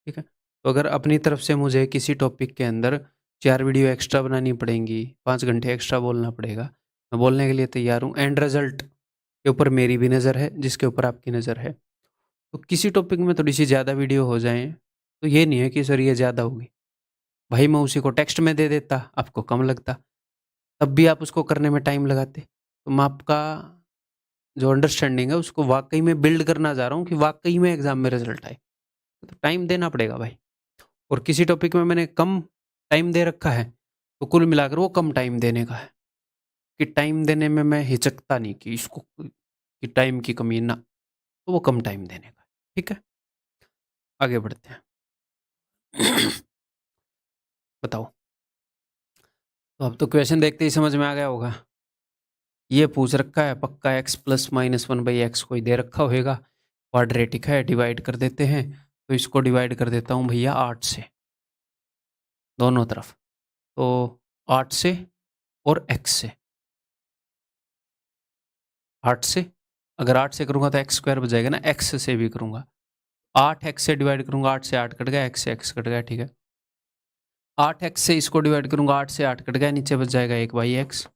ठीक है? तो अगर अपनी तरफ से मुझे किसी टॉपिक के अंदर 4 वीडियो एक्स्ट्रा बनानी पड़ेंगी, 5 घंटे एक्स्ट्रा बोलना पड़ेगा, मैं बोलने के लिए तैयार हूँ। एंड रिज़ल्ट के ऊपर मेरी भी नज़र है, जिसके ऊपर आपकी नज़र है। तो किसी टॉपिक में थोड़ी-सी ज़्यादा वीडियो हो जाएँ, तो ये नहीं है कि सर ये ज़्यादा होगी। भाई मैं उसी को टेक्स्ट में दे देता, आपको कम लगता, तब भी आप उसको करने में टाइम लगाते। तो मैं आपका जो अंडरस्टैंडिंग है उसको वाक़ई में बिल्ड करना चाह रहा हूँ कि वाक़ई में एग्ज़ाम में रिज़ल्ट आए। तो टाइम देना पड़ेगा भाई। और किसी टॉपिक में मैंने कम टाइम दे रखा है, तो कुल मिलाकर वो कम टाइम देने का है, कि टाइम देने में मैं हिचकता नहीं कि इसको कि टाइम की कमी ना, तो वो कम टाइम देने का है। ठीक है? आगे बढ़ते हैं। बताओ। तो अब तो क्वेश्चन देखते ही समझ में आ गया होगा। ये पूछ रखा है पक्का x प्लस माइनस 1/x कोई दे रखा होएगा, क्वाड्रेटिक है, डिवाइड कर देते हैं। तो इसको डिवाइड कर देता हूँ भैया 8 से, दोनों तरफ। तो 8 से और x से। 8 से, अगर 8 से करूँगा तो x स्क्वायर बच ना, x से भी करूँगा। 8x से डिवाइड करूँगा, 8 से 8 कट गया, x से x कट गया, ठीक है। 8x से इसको डिवाइड करूँगा, 8 से 8 कट गया, नीचे बच जाएगा 1/x।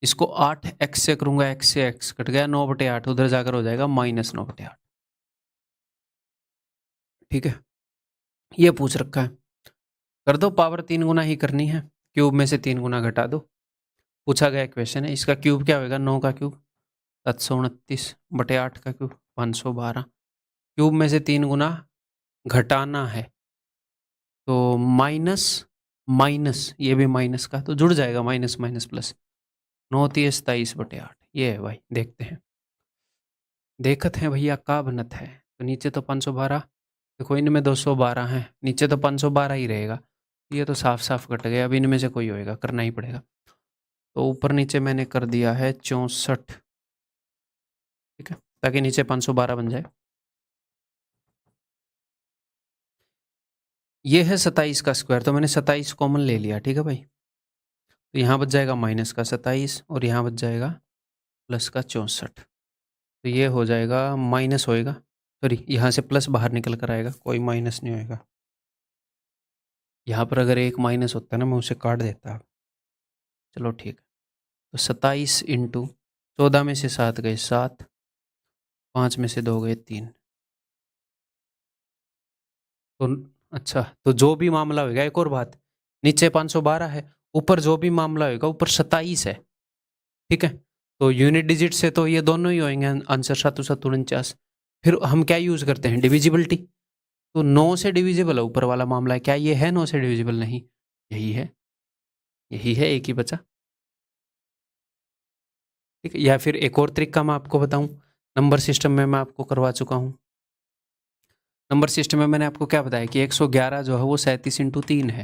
इसको 8x से करूँगा, x से x कट गया, 9/8 उधर जाकर हो जाएगा -9/8। ठीक है, ये पूछ रखा है। कर दो, पावर 3 गुना ही करनी है, क्यूब में से 3 गुना घटा दो। पूछा गया क्वेश्चन है, इसका क्यूब क्या होगा? 9 का क्यूब 729/8 का क्यूब 512। क्यूब में से 3 गुना घटाना है, तो माइनस माइनस, ये भी माइनस का तो जुड़ जाएगा, माइनस माइनस प्लस। 9×3 = 27/8। ये है भाई, देखते हैं, देखत हैं भैया का बनत है। तो नीचे तो 512, देखो इनमें 212 है, नीचे तो 512 ही रहेगा। ये तो साफ साफ कट गया, अब इनमें से कोई होएगा, करना ही पड़ेगा। तो ऊपर नीचे मैंने कर दिया है 64, ठीक है, ताकि नीचे 512 बन जाए। ये है 27 का स्क्वायर, तो मैंने 27 कॉमन ले लिया, ठीक है भाई। तो यहाँ बच जाएगा माइनस का 27 और यहाँ बच जाएगा प्लस का 64। तो ये हो जाएगा, माइनस होएगा, सॉरी यहाँ से प्लस बाहर निकल कर आएगा, कोई माइनस नहीं होएगा। यहाँ पर अगर एक माइनस होता है ना, मैं उसे काट देता। चलो ठीक है। तो 27 इंटू 14 में से 7 गए 7, 5 में से 2 गए 3। तो अच्छा, तो जो भी मामला होगा, एक और बात, नीचे 512 है, ऊपर जो भी मामला होगा ऊपर 27 है, ठीक है। तो यूनिट डिजिट से तो ये दोनों ही होंगे आंसर, 7 7 49। फिर हम क्या यूज करते हैं? डिविजिबिलिटी। तो 9 से डिविजिबल है ऊपर वाला मामला है, क्या ये है 9 से डिविजिबल? नहीं, यही है, यही है, एक ही बचा, ठीक है। या फिर एक और तरीका मैं आपको बताऊं, नंबर सिस्टम में मैं आपको करवा चुका हूं। नंबर सिस्टम में मैंने आपको क्या बताया कि 111 जो है वो 37 × 3 है,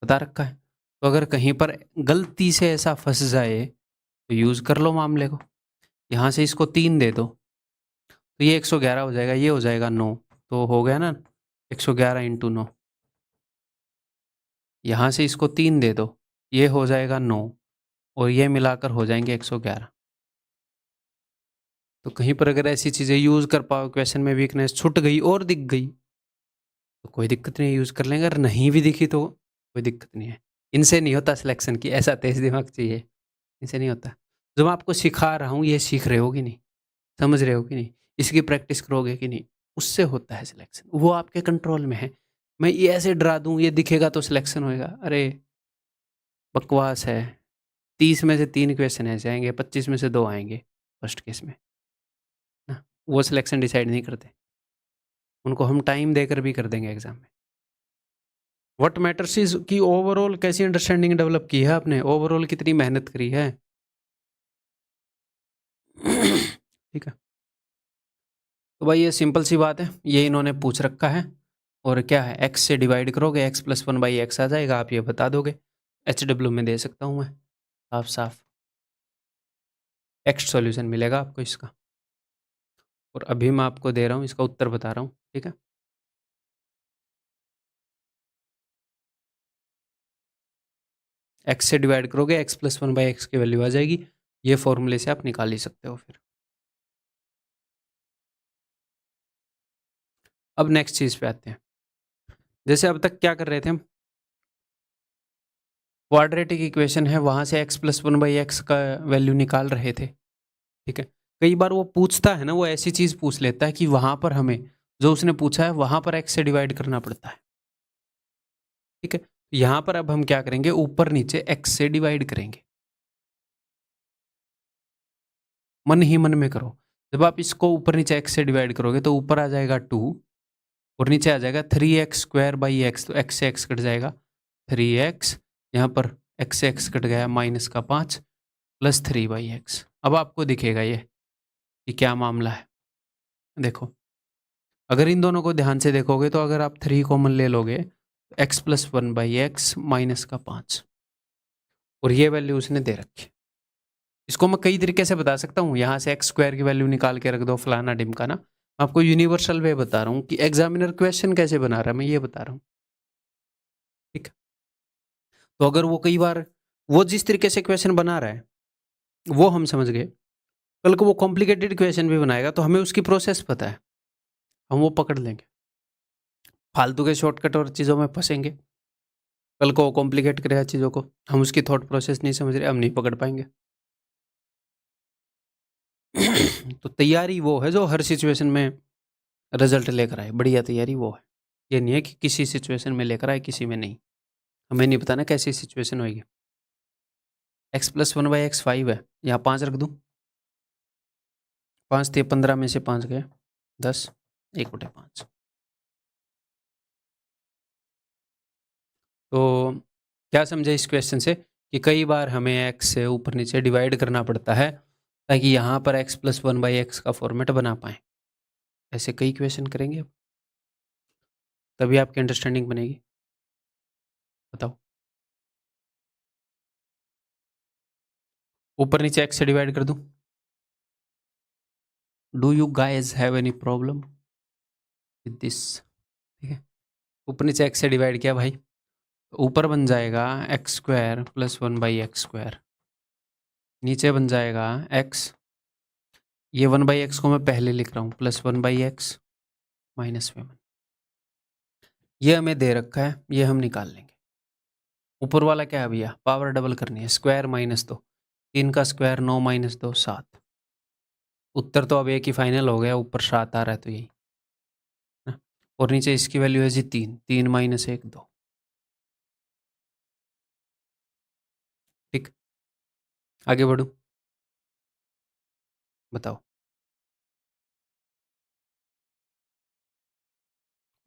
बता रखा है। तो अगर कहीं पर गलती से ऐसा फंस जाए तो यूज कर लो मामले को, यहाँ से इसको 3 दे दो, तो ये 111 हो जाएगा, ये हो जाएगा 9, तो हो गया ना 111 × 9। यहाँ से इसको 3 दे दो, ये हो जाएगा 9, और ये मिलाकर हो जाएंगे 111। तो कहीं पर अगर ऐसी चीज़ें यूज़ कर पाओ, क्वेश्चन में वीकनेस छूट गई और दिख गई, तो कोई दिक्कत नहीं, यूज़ कर लेंगे। अगर नहीं भी दिखी तो कोई दिक्कत नहीं है। इनसे नहीं होता सिलेक्शन की, ऐसा तेज दिमाग चाहिए, इनसे नहीं होता। जो मैं आपको सिखा रहा हूँ, ये सीख रहे हो कि नहीं, समझ रहे हो कि नहीं, इसकी प्रैक्टिस करोगे कि नहीं, उससे होता है सिलेक्शन, वो आपके कंट्रोल में है। मैं ये ऐसे डरा दूँ ये दिखेगा तो सिलेक्शन होएगा, अरे बकवास है। 30 में से 3 क्वेश्चन ऐसे आएंगे, 25 में से 2 आएंगे फर्स्ट केस में ना, वो सिलेक्शन डिसाइड नहीं करते, उनको हम टाइम देकर भी कर देंगे एग्जाम में। व्हाट मैटर्स इज की ओवरऑल कैसी अंडरस्टैंडिंग डेवलप की है आपने, ओवरऑल कितनी मेहनत करी है। ठीक है, तो भाई ये सिंपल सी बात है, ये इन्होंने पूछ रखा है। और क्या है, x से डिवाइड करोगे, x + 1/x आ जाएगा, आप ये बता दोगे। HW में दे सकता हूँ मैं, साफ साफ टेक्स्ट सॉल्यूशन मिलेगा आपको इसका। और अभी मैं आपको दे रहा हूँ, इसका उत्तर बता रहा हूँ, ठीक है। एक्स से डिवाइड करोगे x plus one by x की वैल्यू आ जाएगी। ये फॉर्मूले से आप निकाल ही सकते हो फिर। अब नेक्स्ट चीज पे आते हैं। जैसे अब तक क्या कर रहे थे हम, क्वाड्रेटिक इक्वेशन है वहां से x plus one by x का वैल्यू निकाल रहे थे, ठीक है। कई बार वो पूछता है ना, वो ऐसी चीज पूछ लेता है कि वहां पर हमें जो उसने पूछा है वहां पर एक्स से डिवाइड करना पड़ता है, ठीक है। यहां पर अब हम क्या करेंगे, ऊपर नीचे एक्स से डिवाइड करेंगे, मन ही मन में करो। जब आप इसको ऊपर नीचे एक्स से डिवाइड करोगे तो ऊपर आ जाएगा 2 और नीचे आ जाएगा 3x स्क्वायर बाई एक्स, तो एक्स से एक्स कट जाएगा 3x, यहाँ पर एक्स से एक्स कट गया माइनस का 5 प्लस 3/x। अब आपको दिखेगा ये कि क्या मामला है। देखो अगर इन दोनों को ध्यान से देखोगे तो अगर आप 3 कॉमन ले लोगे तो x प्लस 1/x माइनस का 5, और ये वैल्यू उसने दे रखी। इसको मैं कई तरीके से बता सकता हूँ, यहाँ से एक्स स्क्वायर की वैल्यू निकाल के रख दो फलाना ढिमका ना। आपको यूनिवर्सल वे बता रहा हूँ कि एग्जामिनर क्वेश्चन कैसे बना रहा है, मैं ये बता रहा हूँ, ठीक। तो अगर वो कई बार वो जिस तरीके से क्वेश्चन बना रहा है वो हम समझ गए, कल को वो कॉम्प्लिकेटेड क्वेश्चन भी बनाएगा तो हमें उसकी प्रोसेस पता है, हम वो पकड़ लेंगे। फालतू के शॉर्टकट और चीज़ों में फंसेंगे, कल को वो कॉम्प्लिकेट करेगा चीज़ों को, हम उसकी थॉट प्रोसेस नहीं समझ रहे, हम नहीं पकड़ पाएंगे। तो तैयारी वो है जो हर सिचुएशन में रिजल्ट लेकर आए, बढ़िया तैयारी वो है। ये नहीं है कि किसी सिचुएशन में लेकर आए किसी में नहीं, हमें नहीं पता ना कैसी सिचुएशन होगी। एक्स प्लस 1/x 5 है, यहाँ 5 रख दूँ, 5 थे 15 में से 5 गए 10, 1/5। तो क्या समझे इस क्वेश्चन से कि कई बार हमें एक्स से ऊपर नीचे डिवाइड करना पड़ता है ताकि यहाँ पर एक्स प्लस 1/x का फॉर्मेट बना पाए। ऐसे कई क्वेश्चन करेंगे अब, तभी आपकी अंडरस्टैंडिंग बनेगी। बताओ, ऊपर नीचे एक्स से डिवाइड कर दूं? Do you guys have any problem with this? ठीक है, ऊपर नीचे एक्स से डिवाइड किया भाई, ऊपर बन जाएगा x square plus 1/x square, नीचे बन जाएगा एक्स, ये 1/x को मैं पहले लिख रहा हूँ प्लस 1/x माइनस 1। ये हमें दे रखा है, ये हम निकाल लेंगे। ऊपर वाला क्या है भैया, पावर डबल करनी है, स्क्वायर माइनस 2, 3 का स्क्वायर 9 माइनस 2 7। उत्तर तो अब एक ही फाइनल हो गया, ऊपर 7 आ रहा है तो यही ना? और नीचे इसकी वैल्यू है जी 3, 3 माइनस 1 2, ठीक। आगे बढ़ू, बताओ।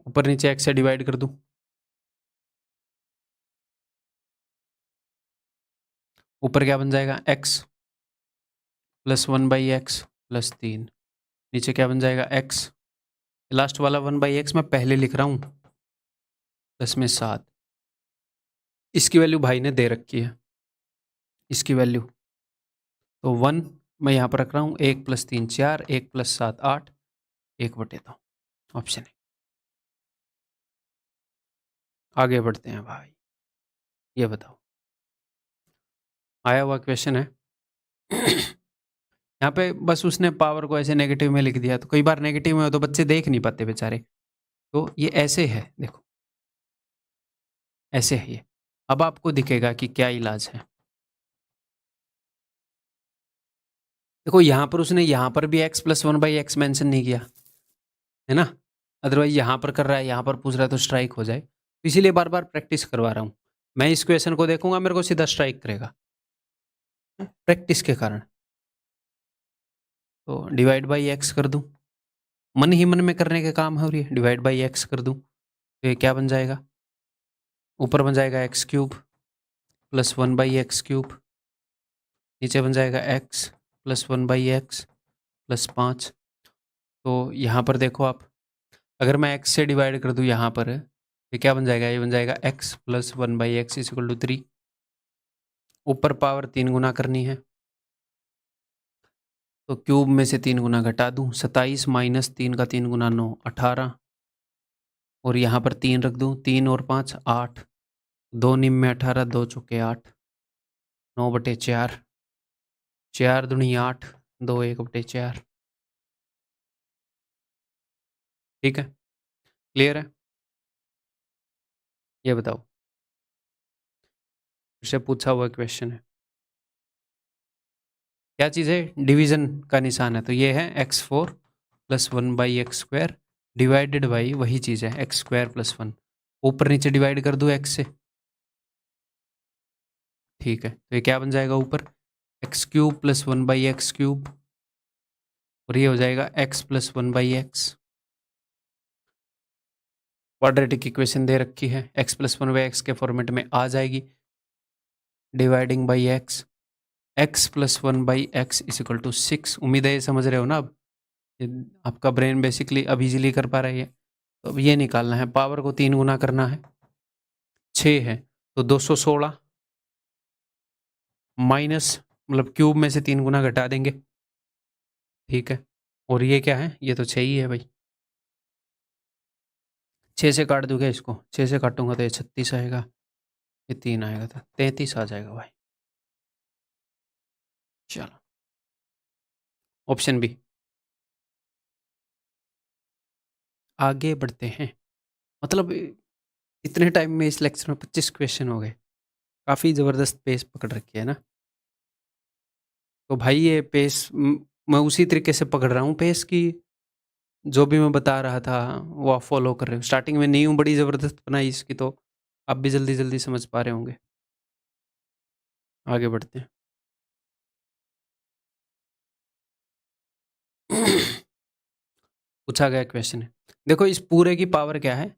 ऊपर नीचे एक्स से डिवाइड कर दूं, ऊपर क्या बन जाएगा एक्स प्लस 1/x प्लस 3, नीचे क्या बन जाएगा एक्स, लास्ट वाला 1/x मैं पहले लिख रहा हूँ प्लस में 7, इसकी वैल्यू भाई ने दे रखी है, इसकी वैल्यू तो 1 मैं यहाँ पर रख रहा हूँ, 1 प्लस 3 4, 1 प्लस 7 8, 1/2 ऑप्शन है। आगे बढ़ते हैं भाई, ये बताओ, आया हुआ क्वेश्चन है। यहाँ पे बस उसने पावर को ऐसे नेगेटिव में लिख दिया, तो कई बार नेगेटिव में हो तो बच्चे देख नहीं पाते बेचारे, तो ये ऐसे है, देखो ऐसे है ये। अब आपको दिखेगा कि क्या इलाज है। देखो यहाँ पर उसने यहाँ पर भी x प्लस 1/x मेंशन नहीं किया है ना, अदरवाइज यहाँ पर कर रहा है, यहाँ पर पूछ रहा है तो स्ट्राइक हो जाए, तो इसीलिए बार बार प्रैक्टिस करवा रहा हूँ। मैं इस क्वेश्चन को देखूंगा मेरे को सीधा स्ट्राइक करेगा प्रैक्टिस के कारण। तो डिवाइड बाई एक्स कर दूं, मन ही मन में करने के काम हो रही है, डिवाइड बाई एक्स कर दूं तो ये क्या बन जाएगा, ऊपर बन जाएगा x cube plus 1/x cube, नीचे बन जाएगा x प्लस 1/x प्लस 5। तो यहाँ पर देखो आप, अगर मैं x से डिवाइड कर दूँ यहाँ पर, ये क्या बन जाएगा, ये बन जाएगा x plus 1/x is equal to 3। ऊपर पावर 3 गुना करनी है तो क्यूब में से 3 गुना घटा दूँ, 27 माइनस 3 का 3 गुना 9 18, और यहाँ पर 3 रख दूँ, 3 और 5 8, 2 निम में 18, 2 चौके 8, 9/4, 4 दूनी 8, 2 1/4। ठीक है, क्लियर है? ये बताओ, फिर से पूछा हुआ क्वेश्चन है। क्या चीज़ है? डिवीजन का निशान है, तो ये है x4 + 1/x², डिवाइडेड बाई वही चीज़ है x² + 1। ऊपर नीचे डिवाइड कर दूँ x से, ठीक है, तो ये क्या बन जाएगा ऊपर? x³ + 1/x³, और ये हो जाएगा x + 1/x। क्वाड्रेटिक इक्वेशन दे रखी है, x + 1/x के फॉर्मेट में आ जाएगी, dividing by x, x + 1/x = 6। उम्मीद है ये समझ रहे हो ना? अब ये आपका ब्रेन बेसिकली अब इजीली कर पा रही है। तो अब ये निकालना है, पावर को 3 गुना करना है, 6 है तो 216 माइनस, मतलब क्यूब में से 3 गुना घटा देंगे, ठीक है। और ये क्या है? ये तो 6 ही है भाई, 6 से काट दूंगा इसको, 6 से काटूंगा तो ये 36 आएगा, ये 3 आएगा तो 33 आ जाएगा भाई। चलो, ऑप्शन बी। आगे बढ़ते हैं। मतलब इतने टाइम में इस लेक्चर में 25 क्वेश्चन हो गए, काफ़ी ज़बरदस्त पेस पकड़ रखी है ना। तो भाई ये पेस मैं उसी तरीके से पकड़ रहा हूँ पेस की, जो भी मैं बता रहा था वो आप फॉलो कर रहे हो। स्टार्टिंग में नींव बड़ी ज़बरदस्त बनाई इसकी, तो आप भी जल्दी जल्दी समझ पा रहे होंगे। आगे बढ़ते हैं। पूछा गया क्वेश्चन है, देखो इस पूरे की पावर क्या है?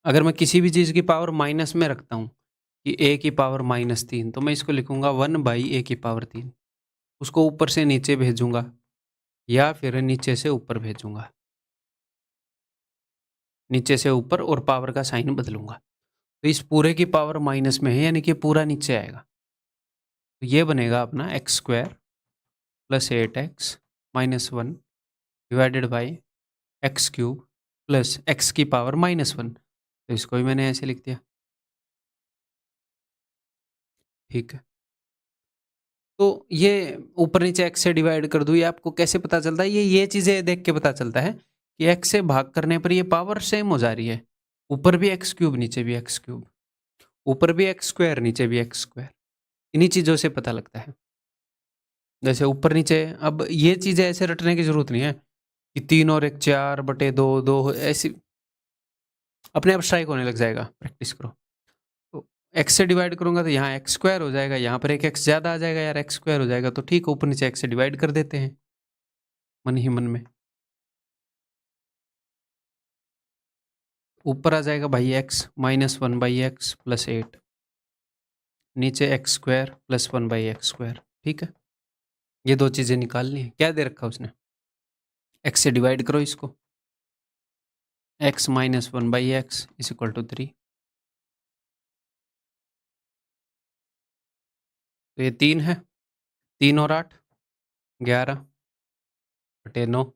अगर मैं किसी भी चीज़ की पावर माइनस में रखता हूँ कि a की पावर -3, तो मैं इसको लिखूंगा 1/a की पावर 3। उसको ऊपर से नीचे भेजूंगा या फिर नीचे से ऊपर भेजूंगा, नीचे से ऊपर, और पावर का साइन बदलूंगा। तो इस पूरे की पावर माइनस में है, यानी कि पूरा नीचे आएगा, तो ये बनेगा अपना x² + 8x - 1 divided by x³ + x की पावर -1। तो इसको भी मैंने ऐसे लिख दिया, ठीक है। तो ये ऊपर नीचे x से डिवाइड कर दूँ, ये आपको कैसे पता चलता है? ये चीज़ें देख के पता चलता है कि x से भाग करने पर ये पावर सेम हो जा रही है, ऊपर भी x³ नीचे भी x³, ऊपर भी x², नीचे भी x²। इन्हीं चीज़ों से पता लगता है। जैसे ऊपर नीचे, अब ये चीज़ें ऐसे रटने की ज़रूरत नहीं है कि 3 और 1 4/2, 2 ऐसी अपने आप स्ट्राइक होने लग जाएगा, प्रैक्टिस करो। तो x से डिवाइड करूँगा तो यहाँ x² हो जाएगा, यहाँ पर एक x ज़्यादा आ जाएगा यार, x² हो जाएगा, तो ठीक है, ऊपर नीचे x से डिवाइड कर देते हैं मन ही मन में। ऊपर आ जाएगा भाई x - 1/x + 8, नीचे x² + 1/x², ठीक है। ये दो चीज़ें निकालनी है। क्या दे रखा उसने? x से डिवाइड करो इसको, x - 1/x = 3। तो ये 3 है, 3 और 8 11/9।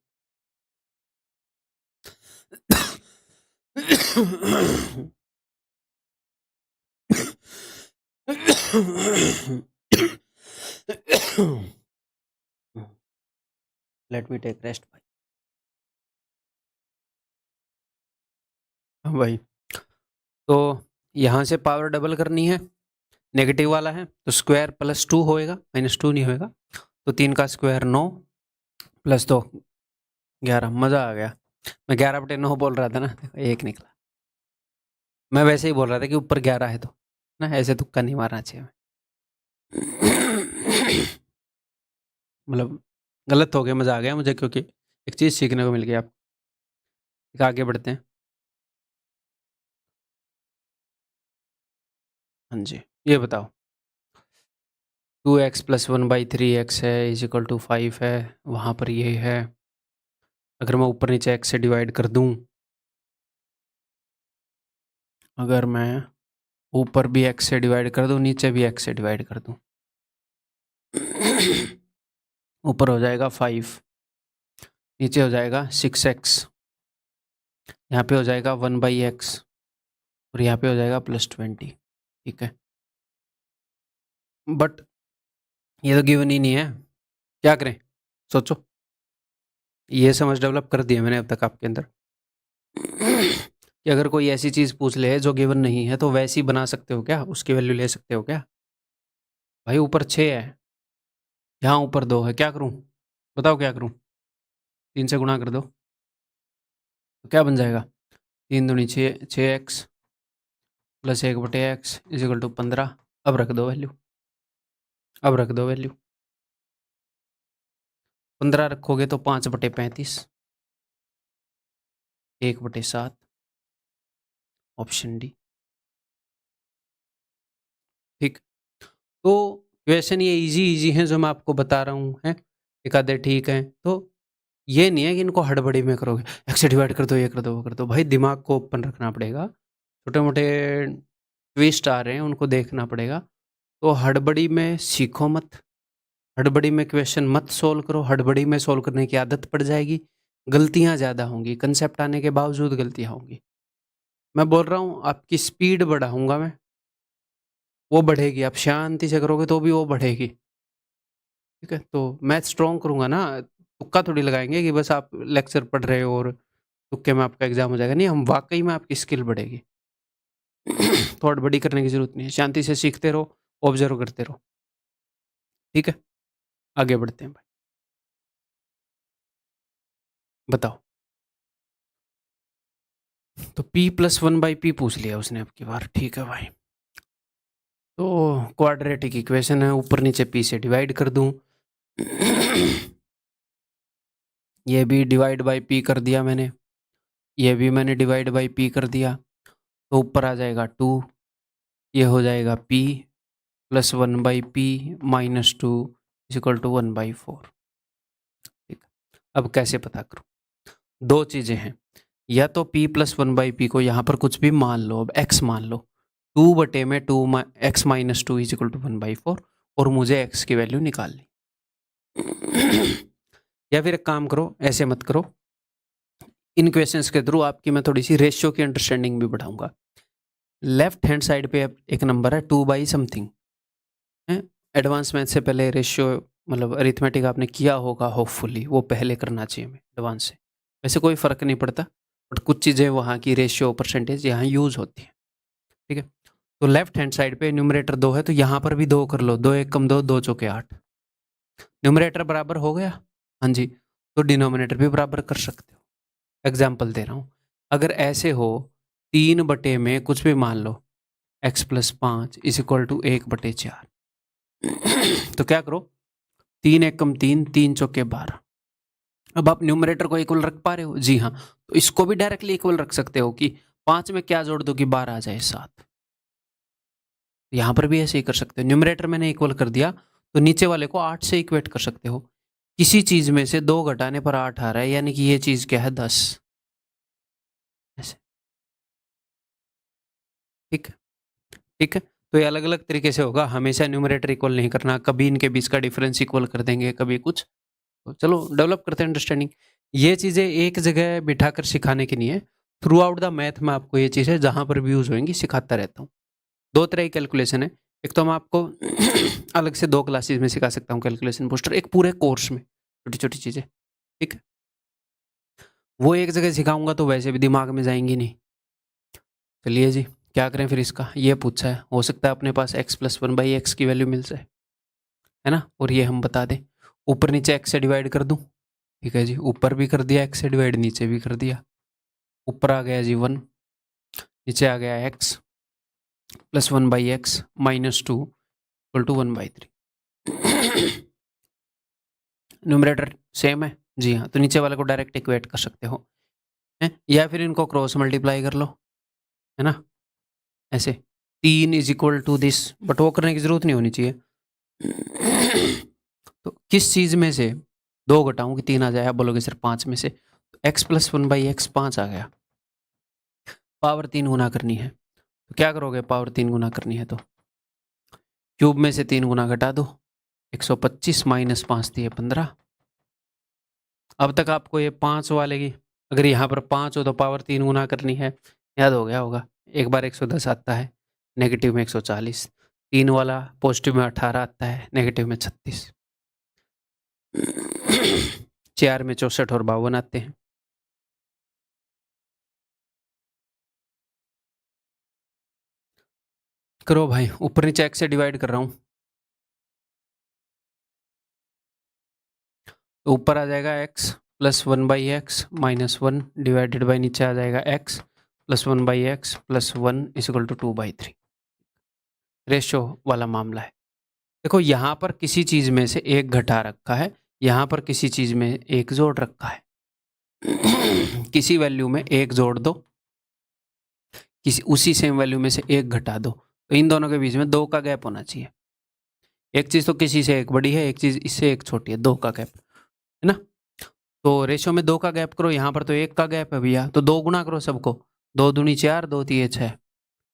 लेट मी टेक रेस्ट भाई। हाँ भाई, तो यहाँ से पावर डबल करनी है, नेगेटिव वाला है तो स्क्वायर +2 होएगा, -2 नहीं होएगा। तो 3 का स्क्वायर 9 + 2 11। मज़ा आ गया, मैं 11/9 बोल रहा था ना, एक निकला। मैं वैसे ही बोल रहा था कि ऊपर 11 है, तो ना ऐसे तुक्का नहीं मारना चाहिए। मतलब गलत हो गया, मज़ा आ गया मुझे, क्योंकि एक चीज़ सीखने को मिल गई। आप आगे बढ़ते हैं। हाँ जी, ये बताओ, 2x + 1/3x है = 5 है, वहाँ पर ये है। अगर मैं ऊपर नीचे x से डिवाइड कर दूँ, अगर मैं ऊपर भी x से डिवाइड कर दूँ, नीचे भी x से डिवाइड कर दूँ, ऊपर हो जाएगा 5, नीचे हो जाएगा 6x, यहाँ पे हो जाएगा 1/x, और यहाँ पे हो जाएगा +20, ठीक है। बट ये तो गिवन ही नहीं है, क्या करें सोचो। ये समझ डेवलप कर दी है मैंने अब तक आपके अंदर कि अगर कोई ऐसी चीज़ पूछ ले जो गिवन नहीं है तो वैसी बना सकते हो क्या, उसकी वैल्यू ले सकते हो क्या। भाई ऊपर 6 है, यहाँ ऊपर 2 है, क्या करूँ बताओ क्या करूँ। 3 से गुणा कर दो तो क्या बन जाएगा, 3 दूनी 6, 6x plus 1/x is equal to 15। अब रख दो वैल्यू, अब रख दो वैल्यू। 15 रखोगे तो 5/35, 1/7, ऑप्शन डी। ठीक, तो क्वेश्चन ये इजी हैं जो मैं आपको बता रहा हूँ, हैं एक आधे ठीक हैं, तो ये नहीं है कि इनको हड़बड़ी में करोगे, एक्स से डिवाइड कर दो, ये कर दो, वो कर दो। भाई दिमाग को ओपन रखना पड़ेगा, छोटे मोटे ट्विस्ट आ रहे हैं उनको देखना पड़ेगा। तो हड़बड़ी में सीखो मत, हड़बड़ी में क्वेश्चन मत सोल्व करो, हड़बड़ी में सोल्व करने की आदत पड़ जाएगी, गलतियां ज़्यादा होंगी, कंसेप्ट आने के बावजूद गलतियां होंगी। मैं बोल रहा हूँ आपकी स्पीड बढ़ाऊंगा मैं, वो बढ़ेगी, आप शांति से करोगे तो भी वो बढ़ेगी। ठीक है, तो मैथ स्ट्रॉन्ग करूंगा ना, तुक्का थोड़ी लगाएंगे कि बस आप लेक्चर पढ़ रहे हो और तुक्के में आपका एग्जाम हो जाएगा। नहीं, हम वाकई में आपकी स्किल बढ़ेगी तो हड़बड़ी करने की जरूरत नहीं है, शांति से सीखते रहो, ऑब्जर्व करते रहो। ठीक है, आगे बढ़ते हैं भाई, बताओ। तो p + 1/p पूछ लिया उसने अब की बार, ठीक है भाई। तो क्वाड्रेटिक इक्वेशन है, ऊपर नीचे p से डिवाइड कर दूं ये भी डिवाइड बाई p कर दिया मैंने, ये भी मैंने डिवाइड बाई p कर दिया, तो ऊपर आ जाएगा 2, ये हो जाएगा p + 1/p - 2 = 1/4। ठीक, अब कैसे पता करूं, दो चीजें हैं, या तो p + 1/p को यहाँ पर कुछ भी मान लो, अब x मान लो, 2/2 x - 2 = 1/4, और मुझे x की वैल्यू निकालनी। या फिर एक काम करो, ऐसे मत करो, इन क्वेश्चंस के थ्रू आपकी मैं थोड़ी सी रेशियो की अंडरस्टैंडिंग भी बढ़ाऊंगा। लेफ्ट हैंड साइड पे एक नंबर है 2/something है, एडवांस मैथ से पहले रेशियो मतलब अरिथमेटिक आपने किया होगा होपफुली, वो पहले करना चाहिए हमें एडवांस से, वैसे कोई फ़र्क नहीं पड़ता, बट कुछ चीज़ें वहाँ की रेशियो परसेंटेज यहाँ यूज़ होती है। ठीक है, तो लेफ्ट हैंड साइड पे न्यूमरेटर 2 है, तो यहाँ पर भी 2 कर लो, 2 1 = 2, 2 चौके 8, न्यूमरेटर बराबर हो गया। हाँ जी, तो डिनोमिनेटर भी बराबर कर सकते हो। एग्जाम्पल दे रहा हूँ, अगर ऐसे हो 3 में कुछ भी मान लो x + 5 = 1/4, तो क्या करो, 3 1 = 3, 3 चौके 12। अब आप न्यूमरेटर को इक्वल रख पा रहे हो, जी हाँ, तो इसको भी डायरेक्टली इक्वल रख सकते हो कि 5 में क्या जोड़ दो कि 12 आ जाए 7। यहाँ पर भी ऐसे ही कर सकते हो, न्यूमरेटर मैंने इक्वल कर दिया तो नीचे वाले को 8 से इक्वेट कर सकते हो, किसी चीज में से 2 घटाने पर 8 आ रहा है, यानी कि ये चीज क्या है 10, ऐसे। ठीक है, ठीक है, तो ये अलग अलग तरीके से होगा, हमेशा न्यूमरेटर इक्वल नहीं करना, कभी इनके बीच का डिफरेंस इक्वल कर देंगे, कभी कुछ। तो चलो डेवलप करते हैं अंडरस्टैंडिंग। ये चीज़ें एक जगह बिठाकर सिखाने की नहीं है, थ्रू आउट द मैथ में आपको ये चीज़ें जहाँ पर भी यूज़ होंगी सिखाता रहता हूँ। 2 तरह की कैलकुलेशन है, एक तो मैं आपको अलग से 2 क्लासेस में सिखा सकता हूँ कैलकुलेशन बूस्टर, एक पूरे कोर्स में छोटी-छोटी चीज़ें, ठीक है? वो एक जगह सिखाऊँगा तो वैसे भी दिमाग में जाएँगी नहीं। चलिए जी, क्या करें फिर इसका? ये पूछा है, हो सकता है अपने पास x + 1/x की वैल्यू मिल जाए, है ना? और ये हम बता दें, ऊपर नीचे x से डिवाइड कर दूँ, ठीक है जी, ऊपर भी कर दिया x से डिवाइड, नीचे भी कर दिया। ऊपर आ गया जी 1, नीचे आ गया x + 1/x - 2 = 1/3। न्यूमरेटर सेम है, जी हाँ, तो नीचे वाले को डायरेक्ट इक्वेट कर सकते हो, हैं? या फिर इनको क्रॉस मल्टीप्लाई कर लो, है ना? ऐसे 3 = दिस, बट वो करने की ज़रूरत नहीं होनी चाहिए। तो किस चीज़ में से 2 घटाऊँ कि 3 आ जाए? आप बोलोगे सर 5 में से, तो x + 1/x 5 आ गया, पावर 3 गुना करनी है, तो क्या करोगे पावर 3 गुना करनी है तो? क्यूब में से 3 गुना घटा दो, 125 - 5 दिए 15। अब तक आपको ये 5 वाले की, अगर यहाँ पर 5 हो तो पावर 3 गुना करनी है, याद हो गया होगा, एक बार 110 आता है, नेगेटिव में 140, 3 वाला पॉजिटिव में 18 आता है, नेगेटिव में 36। 4 में 64 और 52 आते हैं। करो भाई, ऊपर नीचे x से डिवाइड कर रहा हूँ। तो ऊपर आ जाएगा x plus 1/x minus 1 divided by नीचे आ जाएगा x plus 1/x plus 1 equal to 2/3। Ratio वाला मामला है। देखो यहाँ पर किसी चीज में से एक घटा रखा है, यहाँ पर किसी चीज में एक जोड़ रखा है। किसी वैल्यू में एक जोड़ दो, किसी उसी सेम वैल्यू में से एक घटा दो, तो इन दोनों के बीच में 2 का गैप होना चाहिए। एक चीज तो किसी से एक बड़ी है, एक चीज इससे एक छोटी है, 2 का गैप है ना। तो रेशियो में 2 का गैप करो, यहाँ पर तो 1 का गैप है भैया, तो 2 गुना करो सबको, 2 दूनी 4, 2 तिये 6,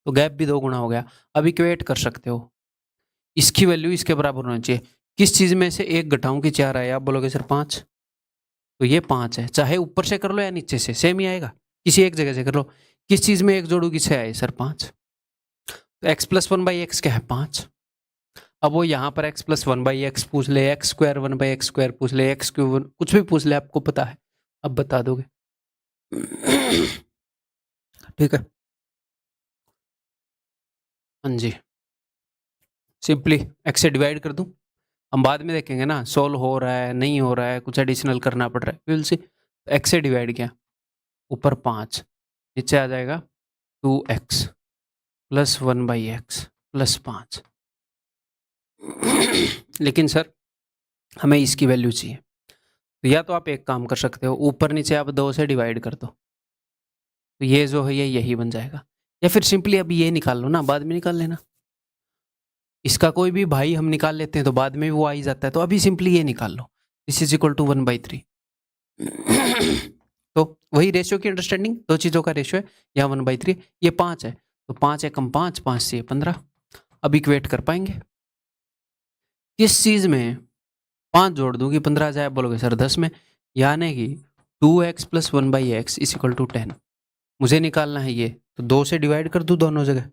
तो गैप भी 2 गुना हो गया। अब इक्वेट कर सकते हो, इसकी वैल्यू इसके बराबर होनी चाहिए। किस चीज में से एक घटाऊं कि 4 आए, आप बोलोगे सर 5, तो ये 5 है, चाहे ऊपर से कर लो या नीचे से सेम ही आएगा, किसी एक जगह से कर लो। किस चीज में एक जोड़ू कि 6 आए, सर 5, तो x प्लस 1/x क्या है, 5। अब वो यहाँ पर x प्लस 1/x पूछ ले, x स्क्वायर 1/x स्क्वायर पूछ ले, x क्यूब कुछ भी पूछ ले, आपको पता है, अब बता दोगे। ठीक है, हाँ जी, सिंपली x से डिवाइड कर दूं। हम बाद में देखेंगे ना, सोल्व हो रहा है नहीं हो रहा है, कुछ एडिशनल करना पड़ रहा है, विल सी। x से डिवाइड किया, ऊपर 5, नीचे आ जाएगा 2x प्लस 1/x प्लस 5। लेकिन सर हमें इसकी वैल्यू चाहिए, तो या तो आप एक काम कर सकते हो, ऊपर नीचे आप 2 से डिवाइड कर दो, तो ये जो है ये यही बन जाएगा, या फिर सिंपली अभी ये निकाल लो ना, बाद में निकाल लेना। इसका कोई भी भाई हम निकाल लेते हैं तो बाद में भी वो आ ही जाता है, तो अभी सिंपली ये निकाल लो, दिस इज इक्वल टू 1/3। तो वही रेशियो की अंडरस्टैंडिंग, दो चीजों का रेशियो है, यहाँ 1/3, ये 5 है, तो 5 एकम 5, 5 से 15। अब इक्वेट कर पाएंगे, किस चीज में 5 जोड़ दूं कि 15 आ जाए, बोलोगे सर 10 में, यानी कि 2x plus 1/x is equal to 10। मुझे निकालना है ये, तो 2 से डिवाइड कर दूं दोनों जगह,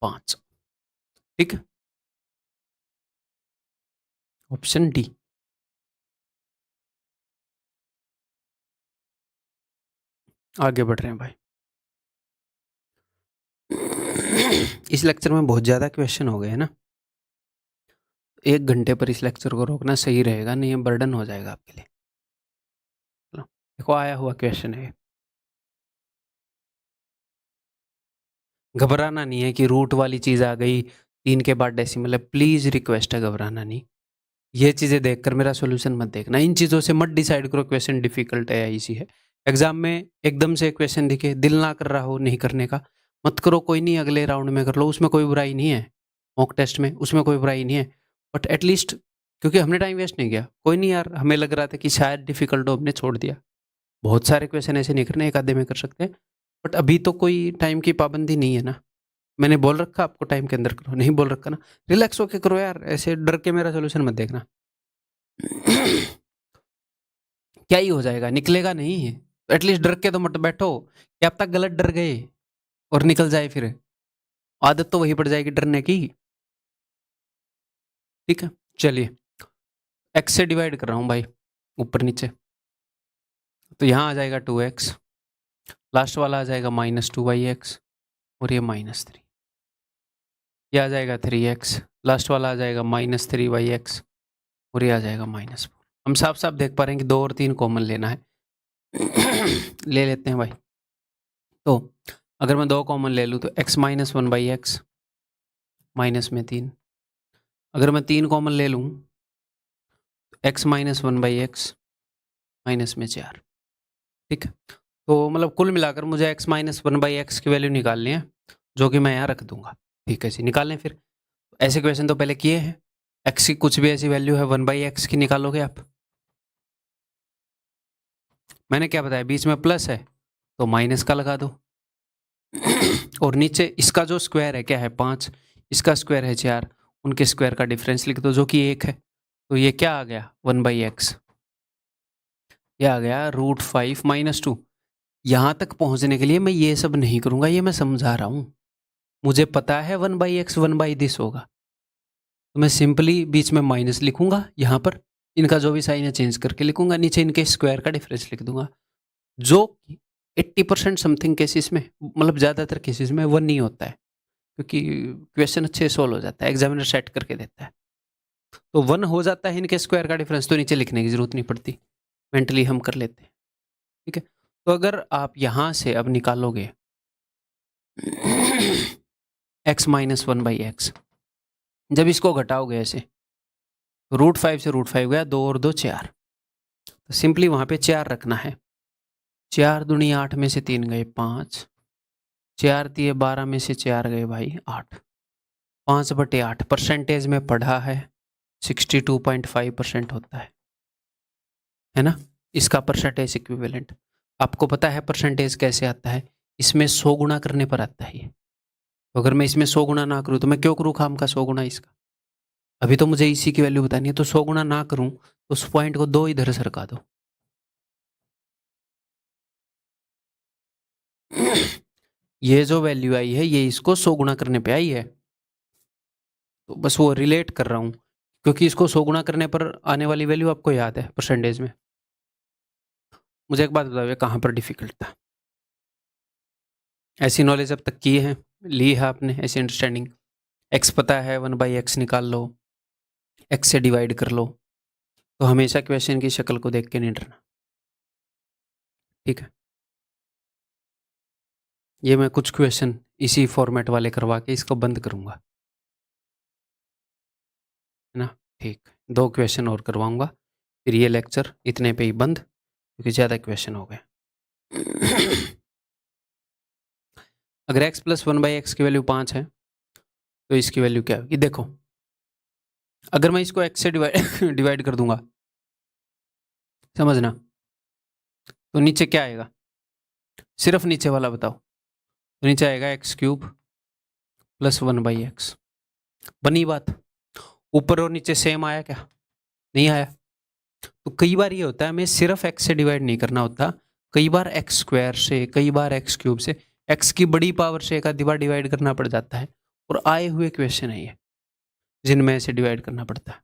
पांच। ठीक है, ऑप्शन डी। आगे बढ़ रहे हैं भाई। इस लेक्चर में बहुत ज़्यादा क्वेश्चन हो गए हैं ना, 1 घंटे पर इस लेक्चर को रोकना सही रहेगा, नहीं ये बर्डन हो जाएगा आपके लिए। चलो देखो, आया हुआ क्वेश्चन है, घबराना नहीं है कि रूट वाली चीज़ आ गई, 3 के बाद डेसिमल है, प्लीज़ रिक्वेस्ट है, घबराना नहीं। ये चीज़ें देखकर मेरा सोल्यूशन मत देखना, इन चीज़ों से मत डिसाइड करो क्वेश्चन डिफिकल्ट है या इजी है। एग्जाम में एकदम से क्वेश्चन दिखे, दिल ना कर रहा हो नहीं करने का, मत करो, कोई नहीं, अगले राउंड में कर लो, उसमें कोई बुराई नहीं है, मॉक टेस्ट में उसमें कोई बुराई नहीं है, बट एटलीस्ट, क्योंकि हमने टाइम वेस्ट नहीं किया, कोई नहीं यार, हमें लग रहा था कि शायद डिफिकल्ट हो, हमने छोड़ दिया। बहुत सारे क्वेश्चन ऐसे नहीं करने, एक आधे में कर सकते हैं, बट अभी तो कोई टाइम की पाबंदी नहीं है ना, मैंने बोल रखा आपको टाइम के अंदर करो, नहीं बोल रखा ना, रिलैक्स होके करो यार, ऐसे डर के मेरा सोल्यूशन मत देखना। क्या ही हो जाएगा, निकलेगा नहीं, एटलीस्ट डर के तो मत बैठो, क्या अब तक गलत डर गए और निकल जाए, फिर आदत तो वही पड़ जाएगी डरने की। ठीक है, चलिए, x से डिवाइड कर रहा हूं भाई, ऊपर नीचे, तो यहां आ जाएगा 2x, लास्ट वाला आ जाएगा -2/x, और ये -3, ये आ जाएगा 3x, लास्ट वाला आ जाएगा -3/x, और ये आ जाएगा -4। हम साफ साफ देख पा रहे हैं कि 2 और 3 कॉमन लेना है। ले लेते हैं भाई, तो अगर मैं 2 कॉमन ले लूँ तो x माइनस 1/x माइनस में 3, अगर मैं 3 कॉमन ले लूँ तो x माइनस 1/x माइनस में 4। ठीक है, तो मतलब कुल मिलाकर मुझे x माइनस 1/x की वैल्यू निकालनी है, जो कि मैं यहाँ रख दूंगा। ठीक है जी, निकालें फिर, ऐसे क्वेश्चन तो पहले किए हैं, x की कुछ भी ऐसी वैल्यू है 1/x की निकालोगे आप, मैंने क्या बताया, बीच में प्लस है तो माइनस का लगा दो, और नीचे इसका जो स्क्वायर है क्या है 5, इसका स्क्वायर है 4, उनके स्क्वायर का डिफरेंस लिख दो जो कि 1 है, तो ये क्या आ गया 1/x, ये आ गया √5 - 2। यहाँ तक पहुँचने के लिए मैं ये सब नहीं करूँगा, ये मैं समझा रहा हूँ। मुझे पता है 1/x 1/this होगा, तो मैं सिंपली बीच में माइनस लिखूँगा, यहाँ पर इनका जो भी साइन है चेंज करके लिखूँगा, नीचे इनके स्क्वायर का डिफरेंस लिख दूँगा, जो 80% समथिंग केसेस में, मतलब ज़्यादातर केसेस में 1 नहीं होता है, क्योंकि क्वेश्चन अच्छे से सोल्व हो जाता है, एग्जामिनर सेट करके देता है। तो 1 हो जाता है इनके स्क्वायर का डिफरेंस, तो नीचे लिखने की ज़रूरत नहीं पड़ती, मेंटली हम कर लेते हैं, ठीक है? तो अगर आप यहाँ से अब निकालोगे x माइनस 1/x, जब इसको घटाओगे ऐसे, तो √5 से √5 गया, 2 और 2 4, तो सिंपली वहाँ पे 4 रखना है। 4 दूनी 8 में से 3 गए 5, 4 दिए 12 में से 4 गए भाई 8, 5/8 परसेंटेज में पढ़ा है, 62.5% होता है ना? इसका परसेंटेज इक्विवेलेंट आपको पता है परसेंटेज कैसे आता है? इसमें 100 गुना करने पर आता है ये। तो अगर मैं इसमें 100 गुना ना करूँ तो मैं क्यों करूँ खाम का 100 गुना इसका? अभी तो मुझे इसी की वैल्यू बतानी है, तो 100 गुना ना करूँ तो उस पॉइंट को 2 इधर सरका दो। ये जो वैल्यू आई है ये इसको 100 गुना करने पे आई है, तो बस वो रिलेट कर रहा हूँ, क्योंकि इसको 100 गुना करने पर आने वाली वैल्यू आपको याद है परसेंटेज में। मुझे एक बात बताओ, कहाँ पर डिफिकल्ट था? ऐसी नॉलेज अब तक की है, ली है आपने, ऐसी अंडरस्टैंडिंग, x पता है 1/x निकाल लो, x से डिवाइड कर लो, तो हमेशा क्वेश्चन की शक्ल को देख के नहीं डरना, ठीक है? ये मैं कुछ क्वेश्चन इसी फॉर्मेट वाले करवा के इसको बंद करूँगा, है ना? ठीक, 2 क्वेश्चन और करवाऊँगा, फिर ये लेक्चर इतने पे ही बंद, क्योंकि ज़्यादा क्वेश्चन हो गए। अगर x प्लस 1/x की वैल्यू 5 है, तो इसकी वैल्यू क्या होगी? देखो, अगर मैं इसको x से डिवाइड कर दूंगा, समझना, तो नीचे क्या आएगा? सिर्फ नीचे वाला बताओ। तो नीचे आएगा x³ प्लस 1/x। बनी बात? ऊपर और नीचे सेम आया क्या? नहीं आया। तो कई बार ये होता है, हमें सिर्फ x से डिवाइड नहीं करना होता, कई बार x² से, कई बार x³ से, x की बड़ी पावर से एक आधी बार डिवाइड करना पड़ जाता है, और आए हुए क्वेश्चन है ये जिनमें ऐसे डिवाइड करना पड़ता है,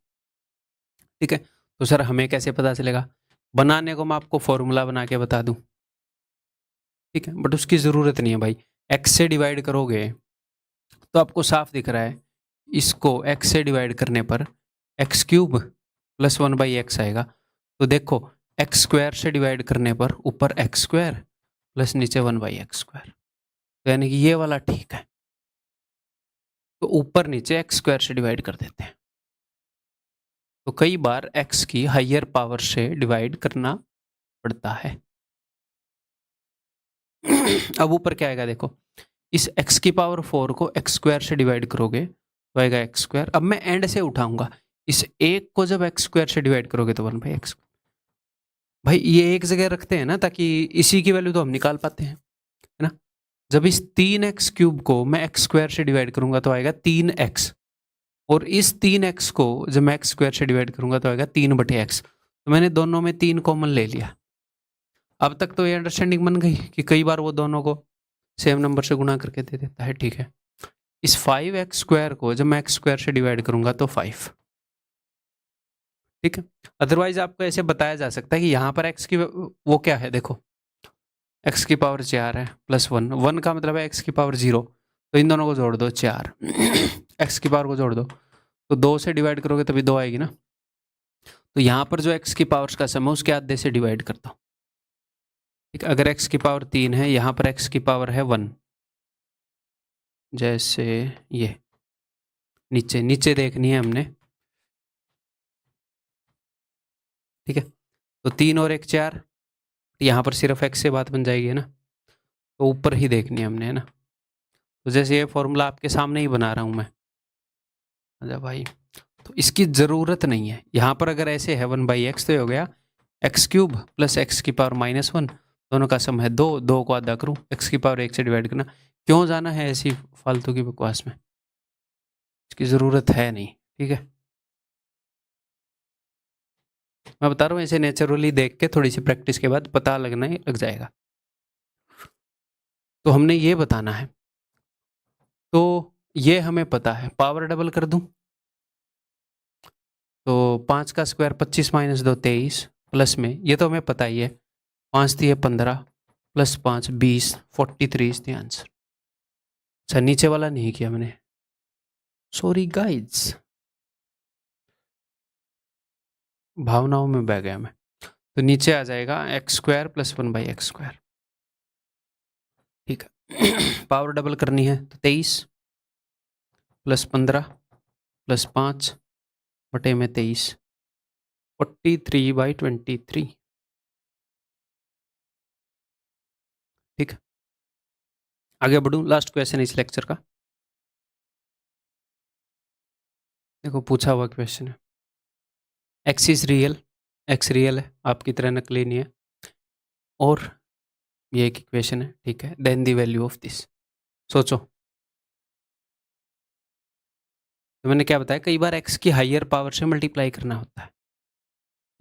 ठीक है? तो सर हमें कैसे पता चलेगा? बनाने को मैं आपको फॉर्मूला बना के बता दूं, ठीक है, बट उसकी ज़रूरत नहीं है भाई। x से डिवाइड करोगे तो आपको साफ दिख रहा है, इसको x से डिवाइड करने पर x³ प्लस 1/x आएगा। तो देखो, x² से डिवाइड करने पर ऊपर x² प्लस नीचे 1/x², तो यानी कि ये वाला ठीक है। तो ऊपर नीचे x² से डिवाइड कर देते हैं, तो कई बार x की हायर पावर से डिवाइड करना पड़ता है। अब ऊपर क्या आएगा देखो, इस x की पावर 4 को x² से डिवाइड करोगे तो आएगा x²। अब मैं एंड से उठाऊंगा, इस एक को जब x² से डिवाइड करोगे तो 1/x। भाई ये एक जगह रखते हैं ना, ताकि इसी की वैल्यू तो हम निकाल पाते हैं, है ना? जब इस 3x³ को मैं x² से डिवाइड करूंगा तो आएगा 3x, और इस 3x को जब मैं x² से डिवाइड करूंगा तो आएगा 3/x। तो मैंने दोनों में 3 कॉमन ले लिया। अब तक तो ये अंडरस्टैंडिंग बन गई कि कई बार वो दोनों को सेम नंबर से गुणा करके दे देता है, ठीक है? इस 5x² को जब मैं x² से डिवाइड करूंगा तो 5, ठीक है? अदरवाइज आपको ऐसे बताया जा सकता है कि यहाँ पर x की वो क्या है, देखो, x की पावर 4 है प्लस 1, 1 का मतलब है x की पावर 0, तो इन दोनों को जोड़ दो 4, x की पावर को जोड़ दो, तो 2 से डिवाइड करोगे तभी 2 आएगी ना। तो यहाँ पर जो x की पावर्स का सम है उसके आधे से डिवाइड करता हूँ, ठीक है? अगर x की पावर 3 है, यहाँ पर x की पावर है 1, जैसे ये नीचे नीचे देखनी है हमने, ठीक है? तो 3 और 1 4, यहाँ पर सिर्फ x से बात बन जाएगी, है ना? तो ऊपर ही देखनी है हमने, है ना? तो जैसे ये फॉर्मूला आपके सामने ही बना रहा हूँ मैं, अच्छा भाई, तो इसकी ज़रूरत नहीं है। यहाँ पर अगर ऐसे है 1/x तो हो गया x³ प्लस x की पावर -1, दोनों का सम है 2, 2 को आधा करूँ, x की पावर 1 से डिवाइड करना। क्यों जाना है ऐसी फालतू की बकवास में? इसकी ज़रूरत है नहीं, ठीक है? मैं बता रहा हूँ, ऐसे नेचुरली देख के थोड़ी सी प्रैक्टिस के बाद पता लगना ही लग जाएगा। तो हमने ये बताना है। तो ये हमें पता है, पावर डबल कर दूं तो 5 का स्क्वायर 25 माइनस 2 23 प्लस में, ये तो हमें पता ही है, 5 दिए 15 प्लस 5 20 43 इज द आंसर। अच्छा नीचे वाला नहीं किया मैंने, सॉरी गाइड्स, भावनाओं में बह गया मैं। तो नीचे आ जाएगा एक्स स्क्वायर प्लस 1/x²। ठीक है पावर डबल करनी है तो 23 प्लस 15 प्लस 5 बटे में 23, 43/23। ठीक है आगे बढ़ूं, लास्ट क्वेश्चन इस लेक्चर का। देखो पूछा हुआ क्वेश्चन है, x is real, x real है, आपकी तरह नकली नहीं है, और ये एक इक्वेशन है, ठीक है, then the value of this. सोचो, तो मैंने क्या बताया, कई बार एक्स की हायर पावर से मल्टीप्लाई करना होता है,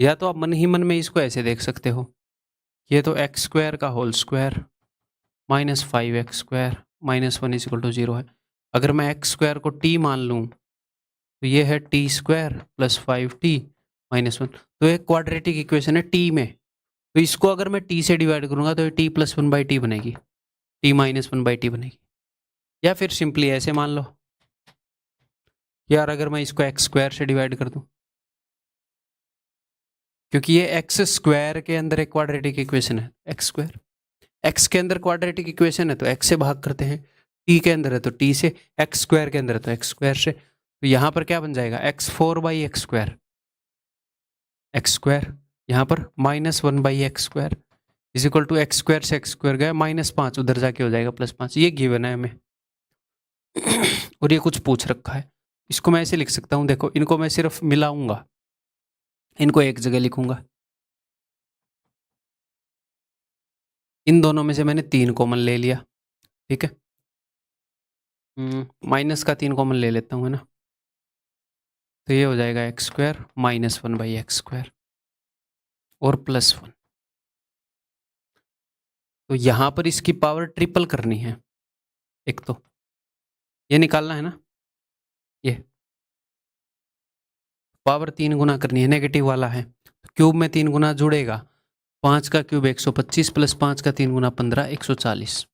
या तो आप मन ही मन में इसको ऐसे देख सकते हो, ये तो एक्स स्क्वायर का whole square minus 5x² minus 1 is equal to 0 है। अगर मैं एक्स स्क्वायर को टी मान लूँ तो ये है t² प्लस 5t माइनस 1, तो एक क्वाड्रेटिक इक्वेशन है टी में, तो इसको अगर मैं टी से डिवाइड करूंगा तो ये t प्लस 1/t बनेगी, t माइनस 1/t बनेगी। या फिर सिंपली ऐसे मान लो यार, अगर मैं इसको एक्स स्क्वायर से डिवाइड कर दूं, क्योंकि ये एक्स स्क्वायर के अंदर एक क्वाड्रेटिक इक्वेशन है, एक्स स्क्वायर एक्स के अंदर क्वाड्रेटिक इक्वेशन है तो एक्स से भाग करते हैं, टी के अंदर है तो टी से, एक्स स्क्वायर के अंदर है तो एक्स स्क्वायर से, तो यहाँ पर क्या बन जाएगा x4/x², एक्स स्क्वायर यहाँ पर -1/x² is equal to x square से एक्स स्क्वायर गया -5, उधर जाके हो जाएगा +5, ये गिवन है हमें और ये कुछ पूछ रखा है, इसको मैं ऐसे लिख सकता हूँ, देखो इनको मैं सिर्फ मिलाऊंगा, इनको एक जगह लिखूंगा, इन दोनों में से मैंने 3 कॉमन ले लिया, ठीक है, माइनस का 3 कॉमन ले लेता हूँ, है ना, तो ये हो जाएगा x² -1/x² और +1। तो यहाँ पर इसकी पावर ट्रिपल करनी है, एक तो ये निकालना है ना, ये पावर 3 गुना करनी है, नेगेटिव वाला है, क्यूब में 3 गुना जुड़ेगा, 5 का क्यूब 125 प्लस 5 का 3 गुना 15 140,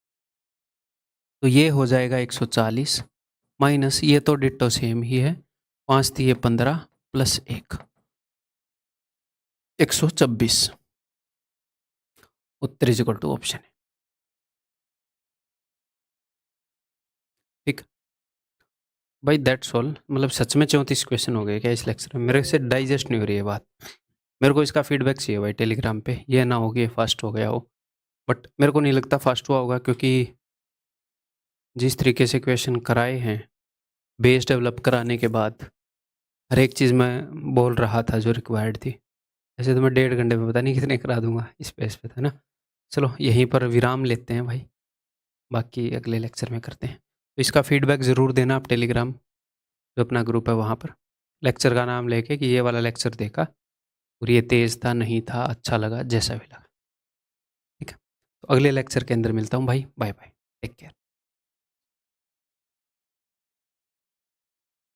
तो ये हो जाएगा 140 माइनस, ये तो डिट्टो सेम ही है, 5 दिए 15 प्लस 1 126, उत्तर इज इक्वल टू ऑप्शन है। ठीक भाई, दैट्स ऑल। मतलब सच में 34 क्वेश्चन हो गए क्या इस लेक्चर में, मेरे से डाइजेस्ट नहीं हो रही है बात, मेरे को इसका फीडबैक चाहिए भाई टेलीग्राम पे, ये ना हो कि फास्ट हो गया हो, बट मेरे को नहीं लगता फास्ट हुआ होगा, क्योंकि जिस तरीके से क्वेश्चन कराए हैं, बेस डेवलप कराने के बाद हर एक चीज़ मैं बोल रहा था जो रिक्वायर्ड थी, ऐसे तो मैं 1.5 घंटे में पता नहीं कितने करा दूंगा इस पेज पे, था ना। चलो यहीं पर विराम लेते हैं भाई, बाकी अगले लेक्चर में करते हैं। तो इसका फीडबैक ज़रूर देना आप टेलीग्राम जो अपना ग्रुप है वहाँ पर, लेक्चर का नाम लेके कि ये वाला लेक्चर देखा और ये तेज़ था नहीं था, अच्छा लगा, जैसा भी लगा। ठीक है, तो अगले लेक्चर के अंदर मिलता हूँ भाई, बाय बाय, टेक केयर।